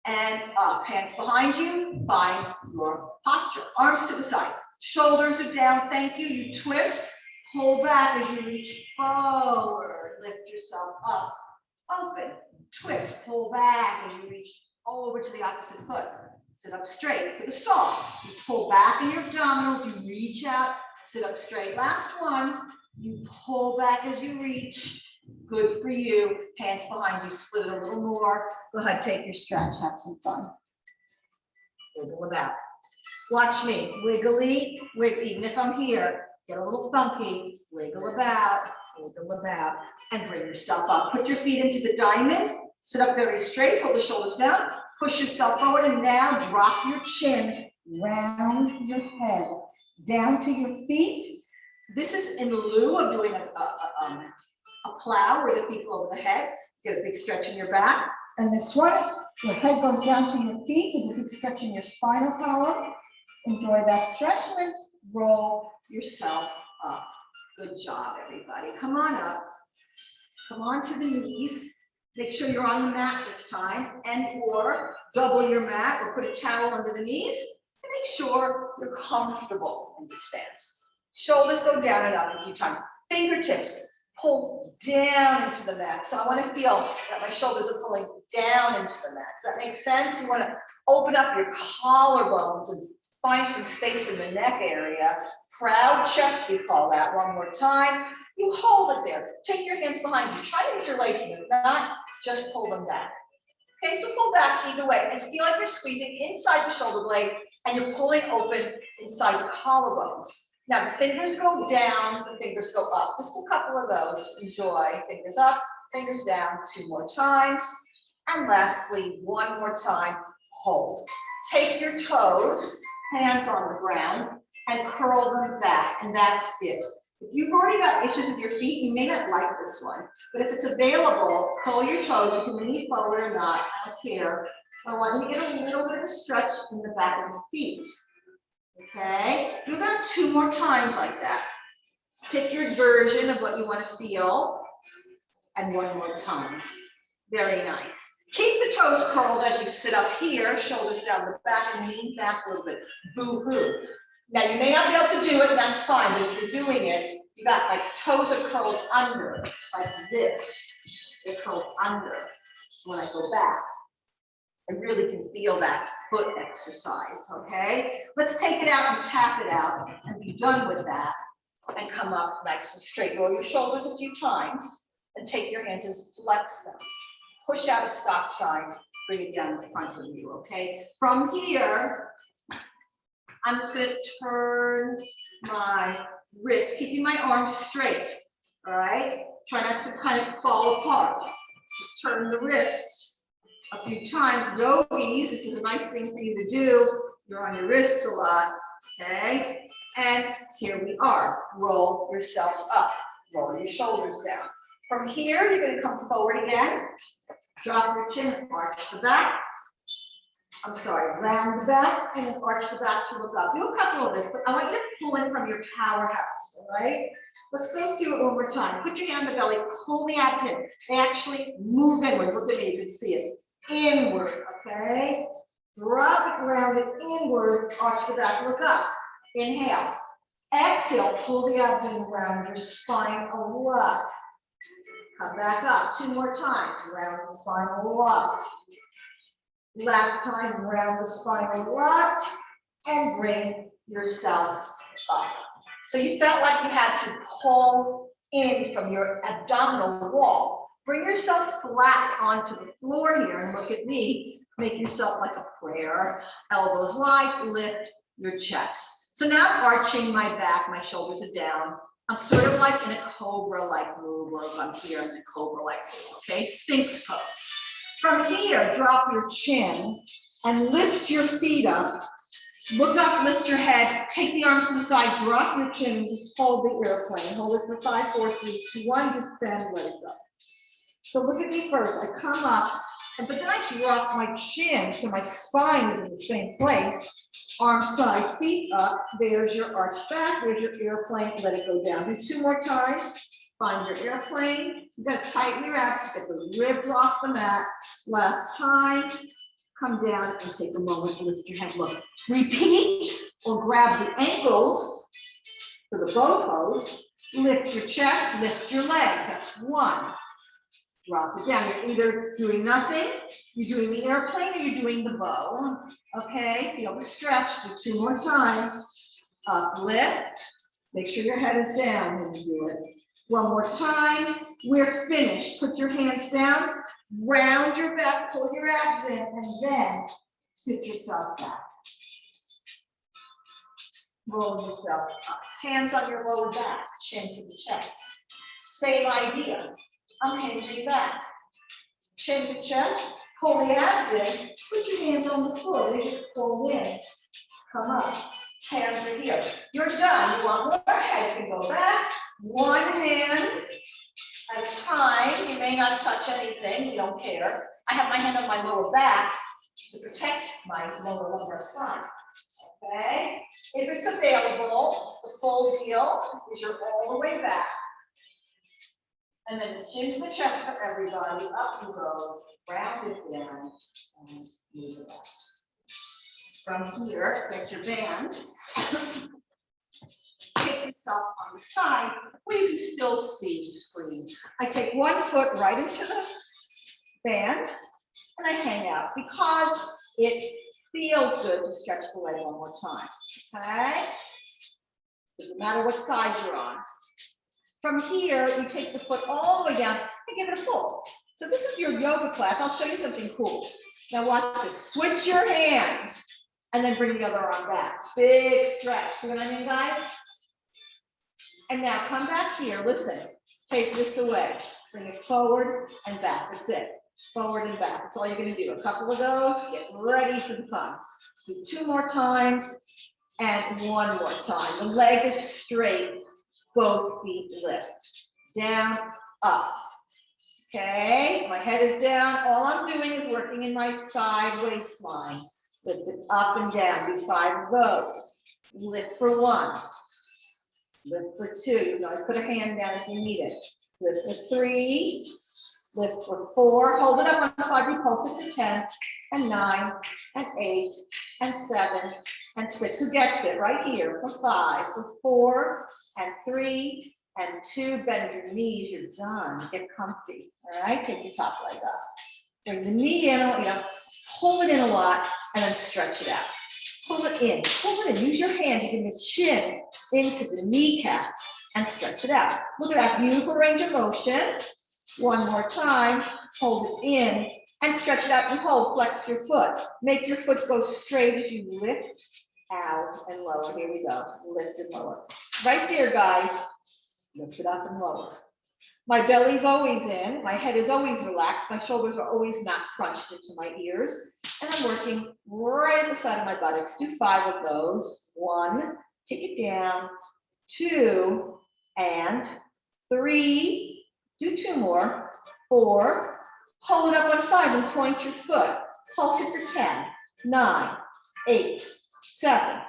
and up. Hands behind you. Find your posture. Arms to the side. Shoulders are down. Thank you. You twist. Pull back as you reach forward. Lift yourself up. Open. Twist. Pull back as you reach over to the opposite foot. Sit up straight for the saw. You pull back in your abdominals. You reach out. Sit up straight. Last one. You pull back as you reach. Good for you. Hands behind you. Split it a little more. Go ahead. Take your stretch. Have some fun. Wiggle about. Watch me. Wiggly. Wiggle. Even if I'm here. Get a little funky, wiggle about, and bring yourself up. Put your feet into the diamond, sit up very straight, pull the shoulders down, push yourself forward, and now drop your chin, round your head, down to your feet. This is in lieu of doing a plow where the feet go over the head. Get a big stretch in your back. And this one, your head goes down to your feet, there's a big stretch in your spinal column. Enjoy that stretch, and then roll yourself up. Good job, everybody. Come on up. Come on to the knees. Make sure you're on the mat this time, and or double your mat or put a towel under the knees, and make sure you're comfortable in this stance. Shoulders go down and up a few times. Fingertips pull down into the mat. So I want to feel that my shoulders are pulling down into the mat. Does that make sense? You want to open up your collarbones and find some space in the neck area. Proud chest, we call that. One more time. You hold it there. Take your hands behind you. Try to get your legs in. If not, just pull them back. Okay, so pull back either way. And feel like you're squeezing inside the shoulder blade and you're pulling open inside the collarbones. Now the fingers go down, the fingers go up. Just a couple of those. Enjoy. Fingers up, fingers down. 2 more times. And lastly, 1 more time. Hold. Take your toes, hands on the ground, and curl them back. And that's it. If you've already got issues with your feet, you may not like this one. But if it's available, curl your toes. You can lean forward or not. I don't care. I want you to get a little bit of a stretch in the back of the feet. Okay, do that 2 more times like that. Pick your version of what you want to feel. And 1 more time. Very nice. Keep the toes curled as you sit up here, shoulders down the back and lean back a little bit. Boo-hoo. Now you may not be able to do it, and that's fine, but if you're doing it, you got my toes are curled under, like this. They're curled under when I go back. I really can feel that foot exercise, okay? Let's take it out and tap it out and be done with that and come up nice and straight. Roll your shoulders a few times and take your hands and flex them. Push out a stop sign, bring it down in front of you, okay? From here, I'm just going to turn my wrist, keeping my arms straight, all right? Try not to kind of fall apart. Just turn the wrists a few times. Yogis, this is a nice thing for you to do. You're on your wrists a lot, okay? And here we are. Roll yourselves up. Roll your shoulders down. From here, you're going to come forward again. Drop your chin, arch the back. I'm sorry, round the back and then arch the back to look up. Do a couple of this, but I want you to pull in from your powerhouse, all right? Let's go through it one more time. Put your hand on the belly, pull the abs in. They actually move inward. Look at me, you can see it. Inward, okay? Drop it, round it inward, arch the back, look up. Inhale. Exhale, pull the abs in, round your spine a lot. Come back up, 2 more times, round the spine a lot. Last time, round the spine a lot, and bring yourself up. So you felt like you had to pull in from your abdominal wall. Bring yourself flat onto the floor here, and look at me. Make yourself like a prayer. Elbows wide, lift your chest. So now I'm arching my back, my shoulders are down. I'm sort of like in a cobra-like move, or if I'm here in a cobra-like move, okay? Sphinx pose. From here, drop your chin and lift your feet up. Look up, lift your head, take the arms to the side, drop your chin, and just hold the airplane. Hold it for 5, 4, 3, 2, 1, descend, let it go. So look at me first. I come up, but then I drop my chin so my spine is in the same place. Arms side, feet up. There's your arch back. There's your airplane. Let it go down. Do 2 more times. Find your airplane. You got to tighten your abs. Get those ribs off the mat. Last time. Come down and take a moment to lift your head. Look. Repeat or grab the ankles for the bow pose. Lift your chest. Lift your legs. That's 1. Drop it down. You're either doing nothing, you're doing the airplane, or you're doing the bow. Okay, feel the stretch. Do 2 more times. Up, lift. Make sure your head is down when you do it. 1 more time. We're finished. Put your hands down. Round your back. Pull your abs in, and then sit yourself back. Roll yourself up. Hands on your lower back. Chin to the chest. Same idea. I'm hinging back. Chin to chest, pull the abs in, put your hands on the floor. There's your pull in. Come up. Hands are here. You're done. You want more head, you can go back. 1 hand at a time. You may not touch anything, we don't care. I have my hand on my lower back to protect my lower lumbar spine. Okay? If it's available, the full deal is you're all the way back. And then chin to the chest for everybody. Up you go, round it down, and move it back. From here, get your band. take yourself on the side where you can still see the screen. I take one foot right into the band and I hang out because it feels good to stretch the leg one more time. Okay? Doesn't matter what side you're on. From here, you take the foot all the way down and give it a pull. So this is your yoga class. I'll show you something cool. Now watch this. Switch your hand and then bring the other arm back. Big stretch. See what I mean, guys? And now come back here. Listen. Take this away. Bring it forward and back. That's it. Forward and back. That's all you're going to do. A couple of those. Get ready for the fun. Do 2 more times and 1 more time. The leg is straight. Both feet lift. Down, up. Okay, my head is down. All I'm doing is working in my side waistline. Lift it up and down. Do 5 of those. Lift for 1. Lift for 2. You can always put a hand down if you need it. Lift for 3. Lift for 4. Hold it up on 5. Repulse it for 10 and 9 and 8 and 7 and 6. Who gets it? Right here. For 5, for 4 and 3 and 2. Bend your knees. You're done. Get comfy. All right. Take your top leg up. Bring the knee in. Pull it in a lot and then stretch it out. Pull it in. Pull it in. Use your hand to get the chin into the kneecap and stretch it out. Look at that beautiful range of motion. 1 more time. Hold it in and stretch it out and hold. Flex your foot. Make your foot go straight as you lift out and lower. Here we go. Lift and lower. Right there, guys. Lift it up and lower. My belly's always in. My head is always relaxed. My shoulders are always not crunched into my ears. And I'm working right at the side of my buttocks. Do 5 of those. 1. Take it down. 2 and 3. Do 2 more. 4. Hold it up on 5 and point your foot. Pulse it for 10, 9, 8, 7,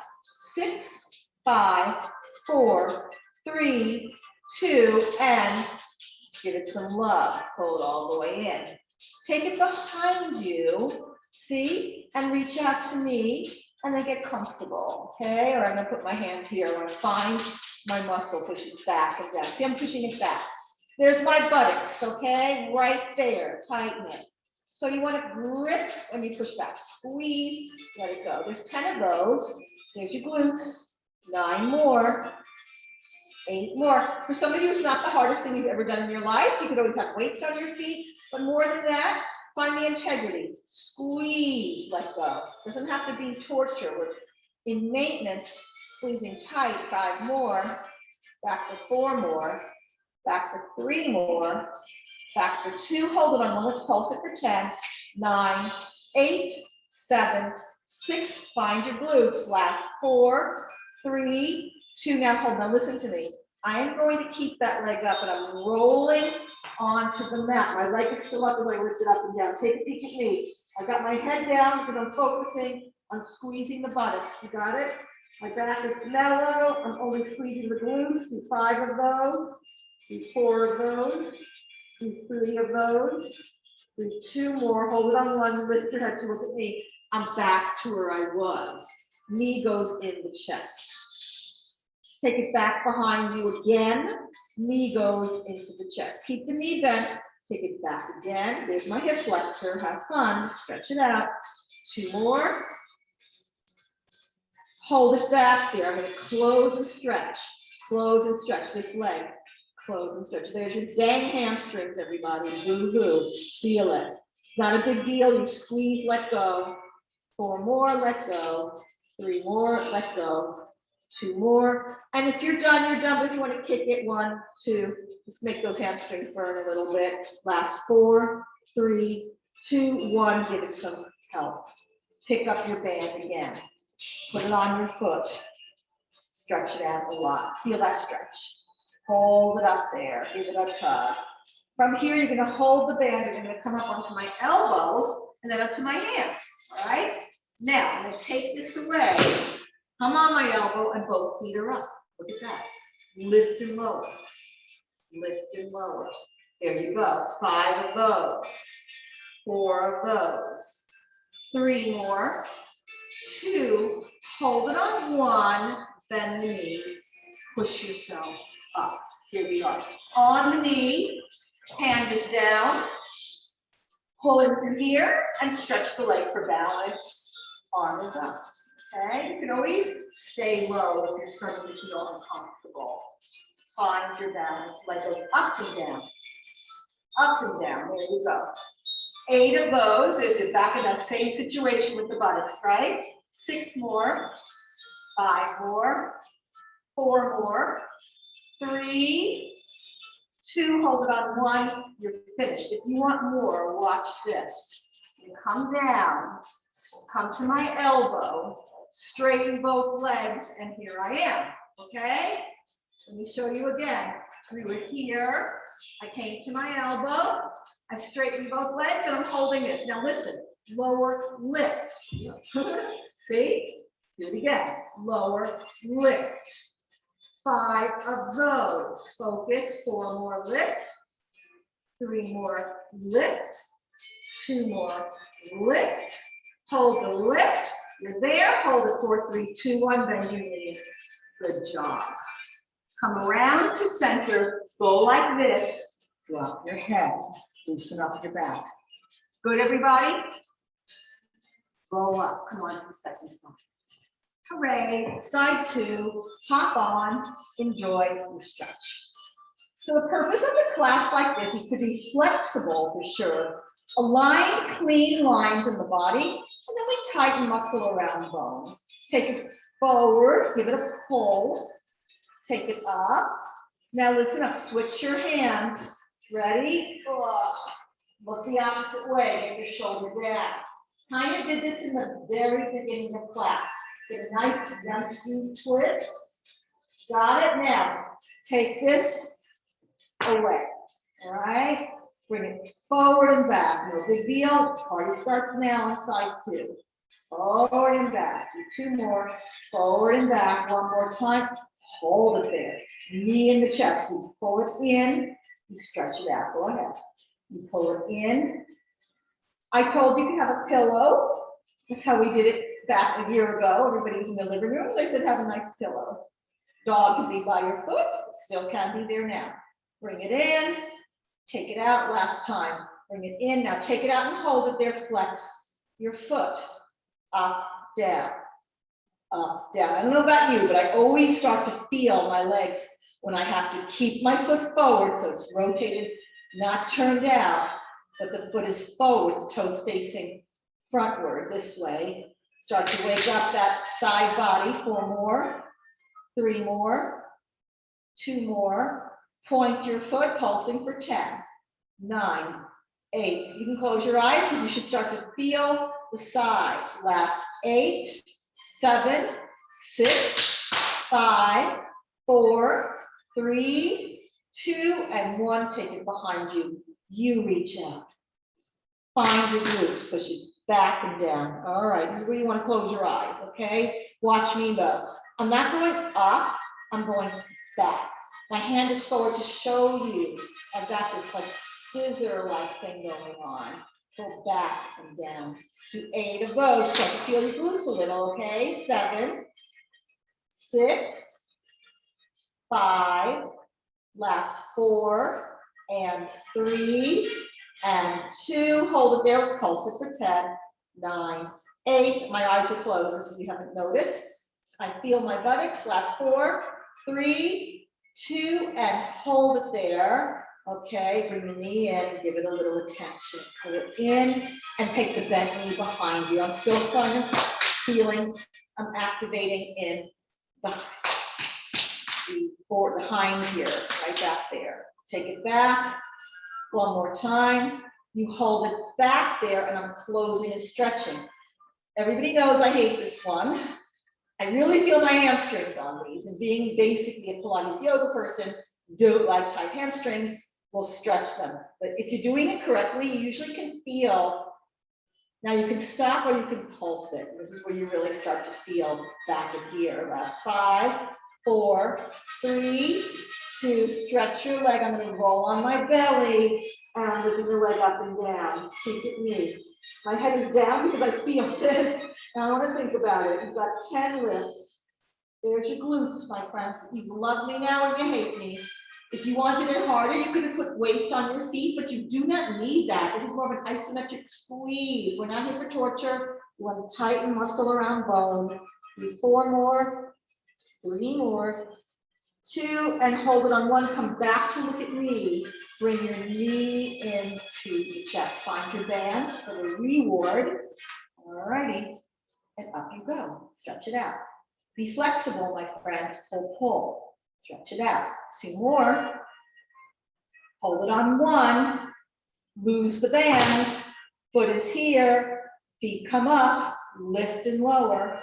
6, 5, 4, 3, 2, and give it some love. Pull it all the way in. Take it behind you, see, and reach out to me, and then get comfortable, okay? Or I'm gonna put my hand here. I'm gonna find my muscle, push it back and down. See, I'm pushing it back. There's my buttocks, okay? Right there, tighten it. So you want to grip when you push back. Squeeze, let it go. There's 10 of those. There's your glutes. 9 more. 8 more. For some of you, it's not the hardest thing you've ever done in your life. You could always have weights on your feet. But more than that, find the integrity. Squeeze, let go. Doesn't have to be torture. We're in maintenance, squeezing tight. 5 more. Back for 4 more. Back for 3 more. Back for 2. Hold it on 1. Let's pulse it for 10, 9, 8, 7, 6. Find your glutes. Last 4, 3, 2. Now hold on. Listen to me. I am going to keep that leg up, and I'm rolling onto the mat. My leg is still up as I lift it up and down. Take a peek at me. I got my head down because I'm focusing on squeezing the buttocks. You got it? My back is mellow. I'm only squeezing the glutes. Do 5 of those. Do 4 of those. Do 3 of those. Do 2 more. Hold it on 1. Lift your head to look at me. I'm back to where I was. Knee goes in the chest. Take it back behind you again. Knee goes into the chest. Keep the knee bent. Take it back again. There's my hip flexor. Have fun. Stretch it out. 2 more. Hold it back there. I'm going to close and stretch. Close and stretch this leg. Close and stretch. There's your dang hamstrings, everybody. Woo-hoo. Feel it. Not a big deal. You squeeze, let go. 4 more, let go. 3 more, let go. 2 more. And if you're done, you're done. But if you want to kick it, 1, 2, just make those hamstrings burn a little bit. Last 4, 3, 2, 1. Give it some help. Pick up your band again. Put it on your foot. Stretch it out a lot. Feel that stretch. Hold it up there. Give it a tug. From here, you're going to hold the band. You're going to come up onto my elbows and then up to my hands. All right? Now, I'm going to take this away. Come on my elbow and both feet are up. Look at that. Lift and lower. Lift and lower. There you go. 5 of those. 4 of those. 3 more. 2. Hold it on 1. Bend the knees. push yourself up. Here we are. On the knee, hand is down. Pull in through here and stretch the leg for balance. Arm is up. Okay, you can always stay low if you're starting to feel uncomfortable. Find your balance. Leg goes up and down. Up and down. There you go. 8 of those is you're back in that same situation with the buttocks, right? 6 more. 5 more. 4 more. 3, 2, hold it on 1, you're finished. If you want more, watch this. You come down, come to my elbow, straighten both legs, and here I am, okay? Let me show you again. We were here, I came to my elbow, I straightened both legs, and I'm holding this. Now listen, lower lift. See? Do it again. Lower lift. 5 of those. Focus. 4 more lift. 3 more lift. 2 more lift. Hold the lift. You're there. Hold it. 4, 3, 2, 1. Bend your knees. Good job. Come around to center. Go like this. Drop your head. Loosen up your back. Good, everybody? Roll up. Come on to the second side. Hooray, side 2, hop on, enjoy your stretch. So the purpose of a class like this is to be flexible for sure. Align clean lines in the body, and then we tighten muscle around the bone. Take it forward, give it a pull, take it up. Now listen up, switch your hands. Ready? Look the opposite way, get your shoulder down. Kind of did this in the very beginning of class. Get a nice young scoop twist. Got it. Now, take this away. All right? Bring it forward and back. No big deal. Party starts now on side 2. Forward and back. Do 2 more. Forward and back. 1 more time. Hold it there. Knee in the chest. You pull it in. You stretch it out. Go ahead. You pull it in. I told you to have a pillow. That's how we did it back a year ago. Everybody was in the living room. They said, have a nice pillow. Dog can be by your foot. Still can be there now. Bring it in. Take it out. Last time. Bring it in. Now take it out and hold it there. Flex your foot. Up, down. Up, down. I don't know about you, but I always start to feel my legs when I have to keep my foot forward so it's rotated, not turned out, but the foot is forward, toes facing frontward this way. Start to wake up that side body. 4 more, 3 more, 2 more. Point your foot, pulsing for 10, 9, 8. You can close your eyes because you should start to feel the side. Last 8, 7, 6, 5, 4, 3, 2, and 1. Take it behind you. You reach out. Find your glutes, push it back and down. All right, this is where you want to close your eyes, okay? Watch me go. I'm not going up, I'm going back. My hand is forward to show you. I've got this like scissor-like thing going on. Go back and down. Do 8 of those. Start to feel your glutes a little, okay? 7, 6, 5, last 4, and 3, and 2. Hold it there. Let's pulse it for 10, 9, 8. My eyes are closed if you haven't noticed. I feel my buttocks. Last 4, 3, 2, and hold it there. Okay, bring the knee in, give it a little attention. Pull it in and take the bent knee behind you. I'm still kind of feeling, I'm activating in the hind here, right back there. Take it back. 1 more time. You hold it back there, and I'm closing and stretching. Everybody knows I hate this one. I really feel my hamstrings on these, and being basically a Pilates yoga person, don't like tight hamstrings, will stretch them. But if you're doing it correctly, you usually can feel. Now you can stop or you can pulse it. This is where you really start to feel back in here. Last 5, 4, 3, 2, stretch your leg. I'm going to roll on my belly, and I'm lifting the leg up and down. Think at me. My head is down because I feel this, and I want to think about it. You've got 10 lifts. There's your glutes, my friends. You love me now or you hate me. If you wanted it harder, you could have put weights on your feet, but you do not need that. This is more of an isometric squeeze. We're not here for torture. You want to tighten muscle around bone. Do 4 more, 3 more, 2, and hold it on 1. Come back to look at me. Bring your knee into the chest. Find your band for the reward. All righty, and up you go. Stretch it out. Be flexible, my friends. Pull, pull. Stretch it out. 2 more. Hold it on 1. Lose the band. Foot is here. Feet come up. Lift and lower.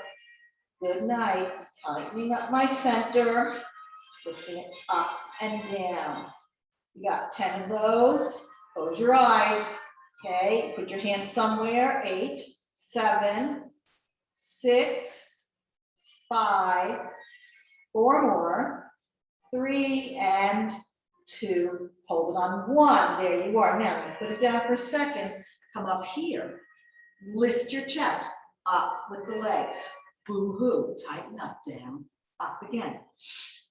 Good night. Tightening up my center. Lifting it up and down. You got 10 of those. Close your eyes. Okay. Put your hands somewhere. 8, 7, 6, 5, 4 more. 3 and 2, hold it on 1. There you are. Now you put it down for a second. Come up here. Lift your chest up with the legs. Boo-hoo. Tighten up, down, up again.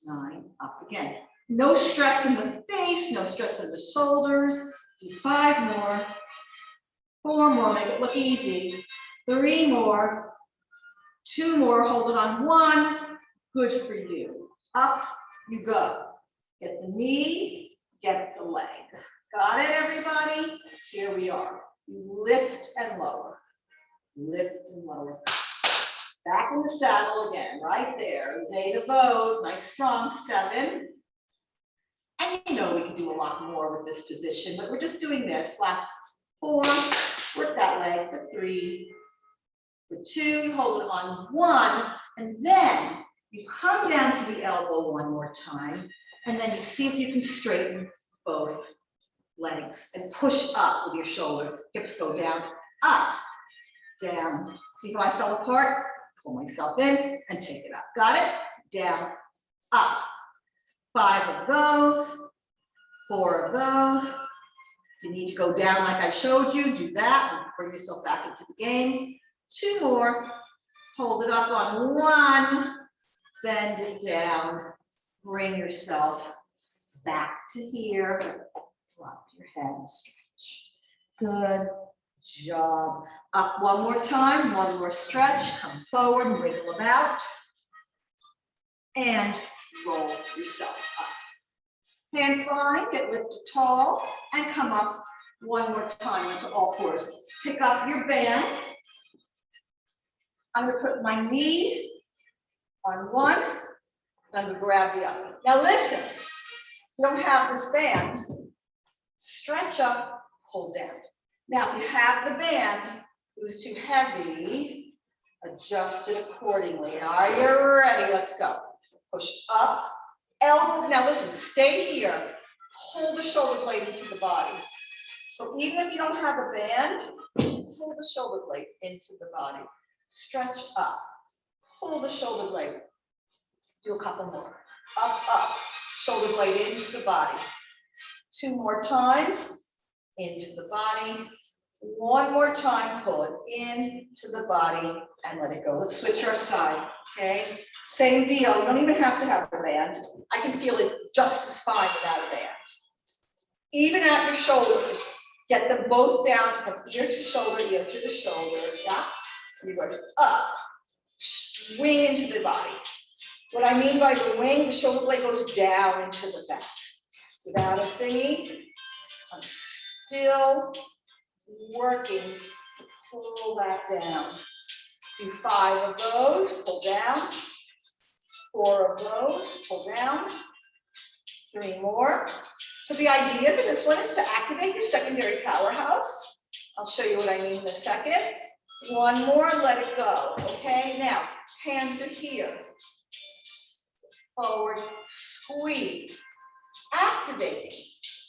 9, up again. No stress in the face, no stress in the shoulders. Do 5 more. 4 more, make it look easy. 3 more. 2 more, hold it on 1. Good for you. Up you go. Get the knee, get the leg. Got it, everybody? Here we are. You lift and lower. Lift and lower. Back in the saddle again, right there. There's 8 of those. Nice strong 7. And you know we can do a lot more with this position, but we're just doing this. Last 4. Work that leg for 3. For 2, you hold it on 1, and then you come down to the elbow 1 more time, and then you see if you can straighten both legs and push up with your shoulder. Hips go down, up, down. See how I fell apart? Pull myself in and take it up. Got it? Down, up. 5 of those, 4 of those. If you need to go down like I showed you, do that and bring yourself back into the game. 2 more. Hold it up on 1. Bend it down, bring yourself back to here, drop your head, stretch. Good job. Up 1 more time, 1 more stretch, come forward, wiggle about, and roll yourself up. Hands behind, get lifted tall, and come up 1 more time into all 4s. Pick up your band. I'm gonna put my knee on 1, and I'm going to grab the other. Now listen, you don't have this band, stretch up, pull down. Now if you have the band, it was too heavy, adjust it accordingly. Are you ready? Let's go. Push up, elbow, now listen, stay here, pull the shoulder blade into the body. So even if you don't have a band, pull the shoulder blade into the body. Stretch up. Pull the shoulder blade. Do a couple more. Up, up. Shoulder blade into the body. 2 more times. Into the body. 1 more time. Pull it into the body and let it go. Let's switch our side. Okay. Same deal. You don't even have to have a band. I can feel it just as fine without a band. Even at your shoulders. Get them both down from ear to shoulder, ear to the shoulder. Yeah. You go up. Wing into the body. What I mean by the wing, the shoulder blade goes down into the back. Without a thingy, I'm still working to pull that down. Do 5 of those, pull down. 4 of those, pull down. 3 more. So the idea for this one is to activate your secondary powerhouse. I'll show you what I mean in a second. 1 more, let it go. Okay, now hands are here. Forward, squeeze. Activating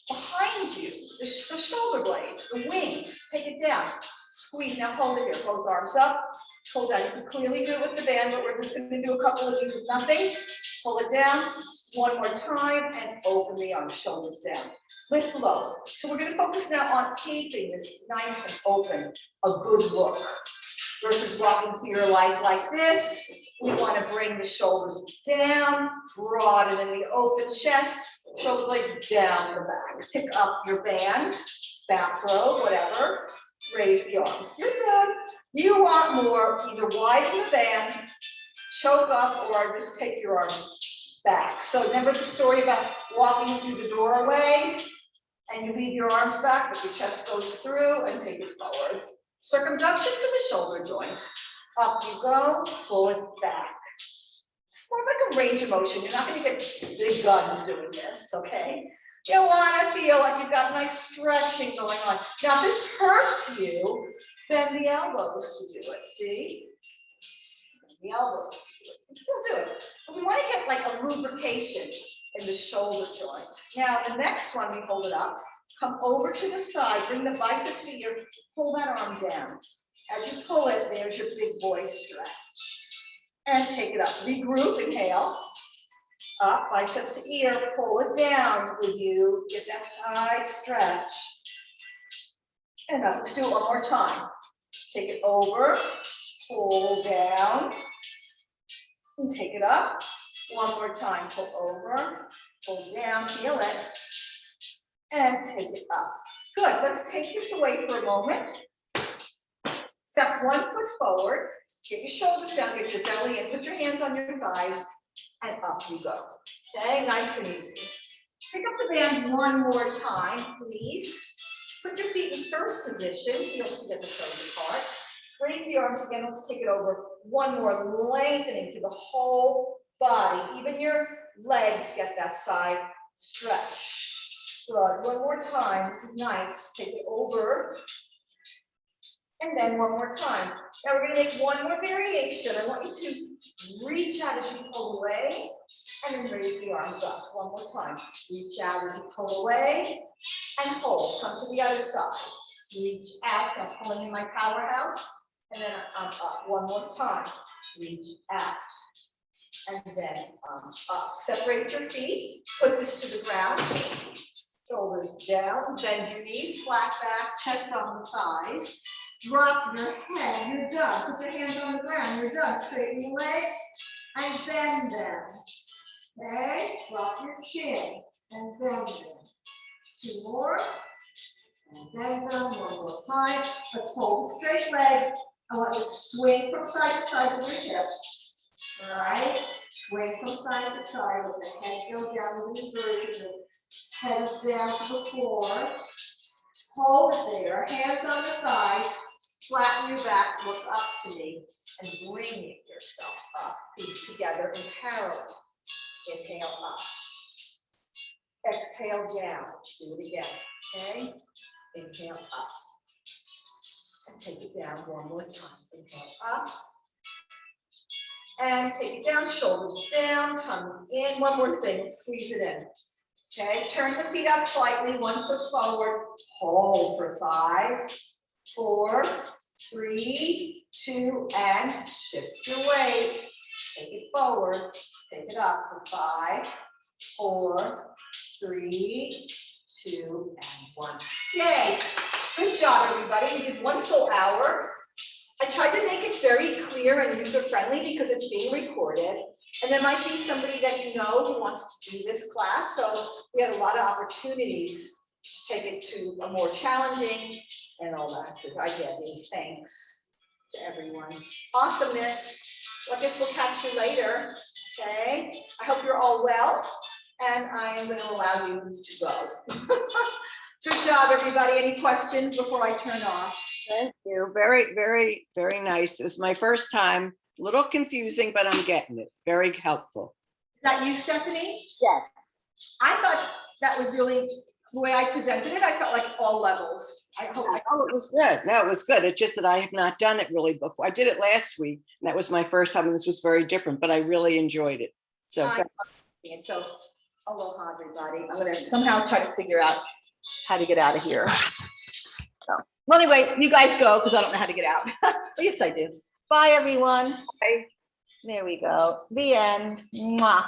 behind you, the shoulder blades, the wings. Take it down. Squeeze. Now hold it here. Both arms up. Hold down. You can clearly do it with the band, but we're just going to do a couple of these with nothing. Pull it down. 1 more time and open the arms, shoulders down. Lift low. So we're going to focus now on keeping this nice and open, a good look, versus walking through your life like this We want to bring the shoulders down, broaden in the open chest, shoulder blades down the back. Pick up your band, back row, whatever. Raise the arms. You're good. You want more, either widen the band, choke up, or just take your arms back. So remember the story about walking through the doorway and you leave your arms back, but your chest goes through and take it forward. Circumduction for the shoulder joint. Up you go, pull it back. It's more like a range of motion. You're not going to get big guns doing this, okay? You want to feel like you've got nice stretching going on. Now, if this hurts you, bend the elbows to do it, see? Bend the elbows to do it. You still do it. But we want to get like a lubrication in the shoulder joint. Now, the next one, we hold it up. Come over to the side, bring the biceps to ear, pull that arm down. As you pull it, there's your big boy stretch. And take it up. Regroup, inhale. Up, bicep to ear, pull it down with you. Get that side stretch. And up, let's do it one more time. Take it over, pull down, and take it up. One more time, pull over, pull down, feel it, and take it up. Good, let's take this away for a moment. Step 1 foot forward, get your shoulders down, get your belly in, put your hands on your thighs, and up you go. Okay, nice and easy. Pick up the band one more time, please. Put your feet in first position, heels to get the toes apart. Raise the arms again, let's take it over. One more, lengthening through the whole body. Even your legs get that side stretch. Good, one more time, this is nice. Take it over. And then one more time. Now we're going to make one more variation. I want you to reach out as you pull away and then raise the arms up. One more time. Reach out as you pull away and hold. Come to the other side. Reach out. So I'm pulling in my powerhouse. And then I'm up. One more time. Reach out. And then up. Separate your feet. Put this to the ground. Shoulders down. Bend your knees. Flat back. Chest on the thighs. Drop your head, you're done. Put your hands on the ground, you're done. Straighten your legs and bend them. Okay, drop your chin and bend them. 2 more, and bend them 1 more time. Let's hold straight legs. I want you to swing from side to side with your hips. All right, swing from side to side with the head go down with inversion. The head is down to the floor. Hold it there, hands on the side. Flatten your back, look up to me, and bring yourself up. Feet together in parallel. Inhale up. Exhale down. Do it again. Okay? Inhale up. And take it down one more time. Inhale up. And take it down, shoulders down, tongue in. One more thing, squeeze it in. Okay, turn the feet up slightly, 1 foot forward. Hold for 5, 4, 3, 2, and shift your weight. Take it forward. Take it up for 5, 4, 3, 2, and 1. Yay! Good job, everybody. We did 1 full hour. I tried to make it very clear and user-friendly because it's being recorded. And there might be somebody that you know who wants to do this class. So we had a lot of opportunities to take it to a more challenging and all that. So I get it. Thanks to everyone. Awesomeness. Well, I guess we'll catch you later. Okay. I hope you're all well. And I am going to allow you to go. Good job, everybody. Any questions before I turn off? Thank you. Very, very, very nice. It was my first time. A little confusing, but I'm getting it. Very helpful. Is that you, Stephanie? Yes. I thought that was really the way I presented it. I felt like all levels. I hope. Oh, it was good. No, it was good. It's just that I have not done it really before. I did it last week, and that was my first time, and this was very different, but I really enjoyed it. So, So aloha, everybody. I'm going to somehow try to figure out how to get out of here. So, well, anyway, you guys go because I don't know how to get out. But yes, I do. Bye, everyone. Bye. There we go. The end. Mwah.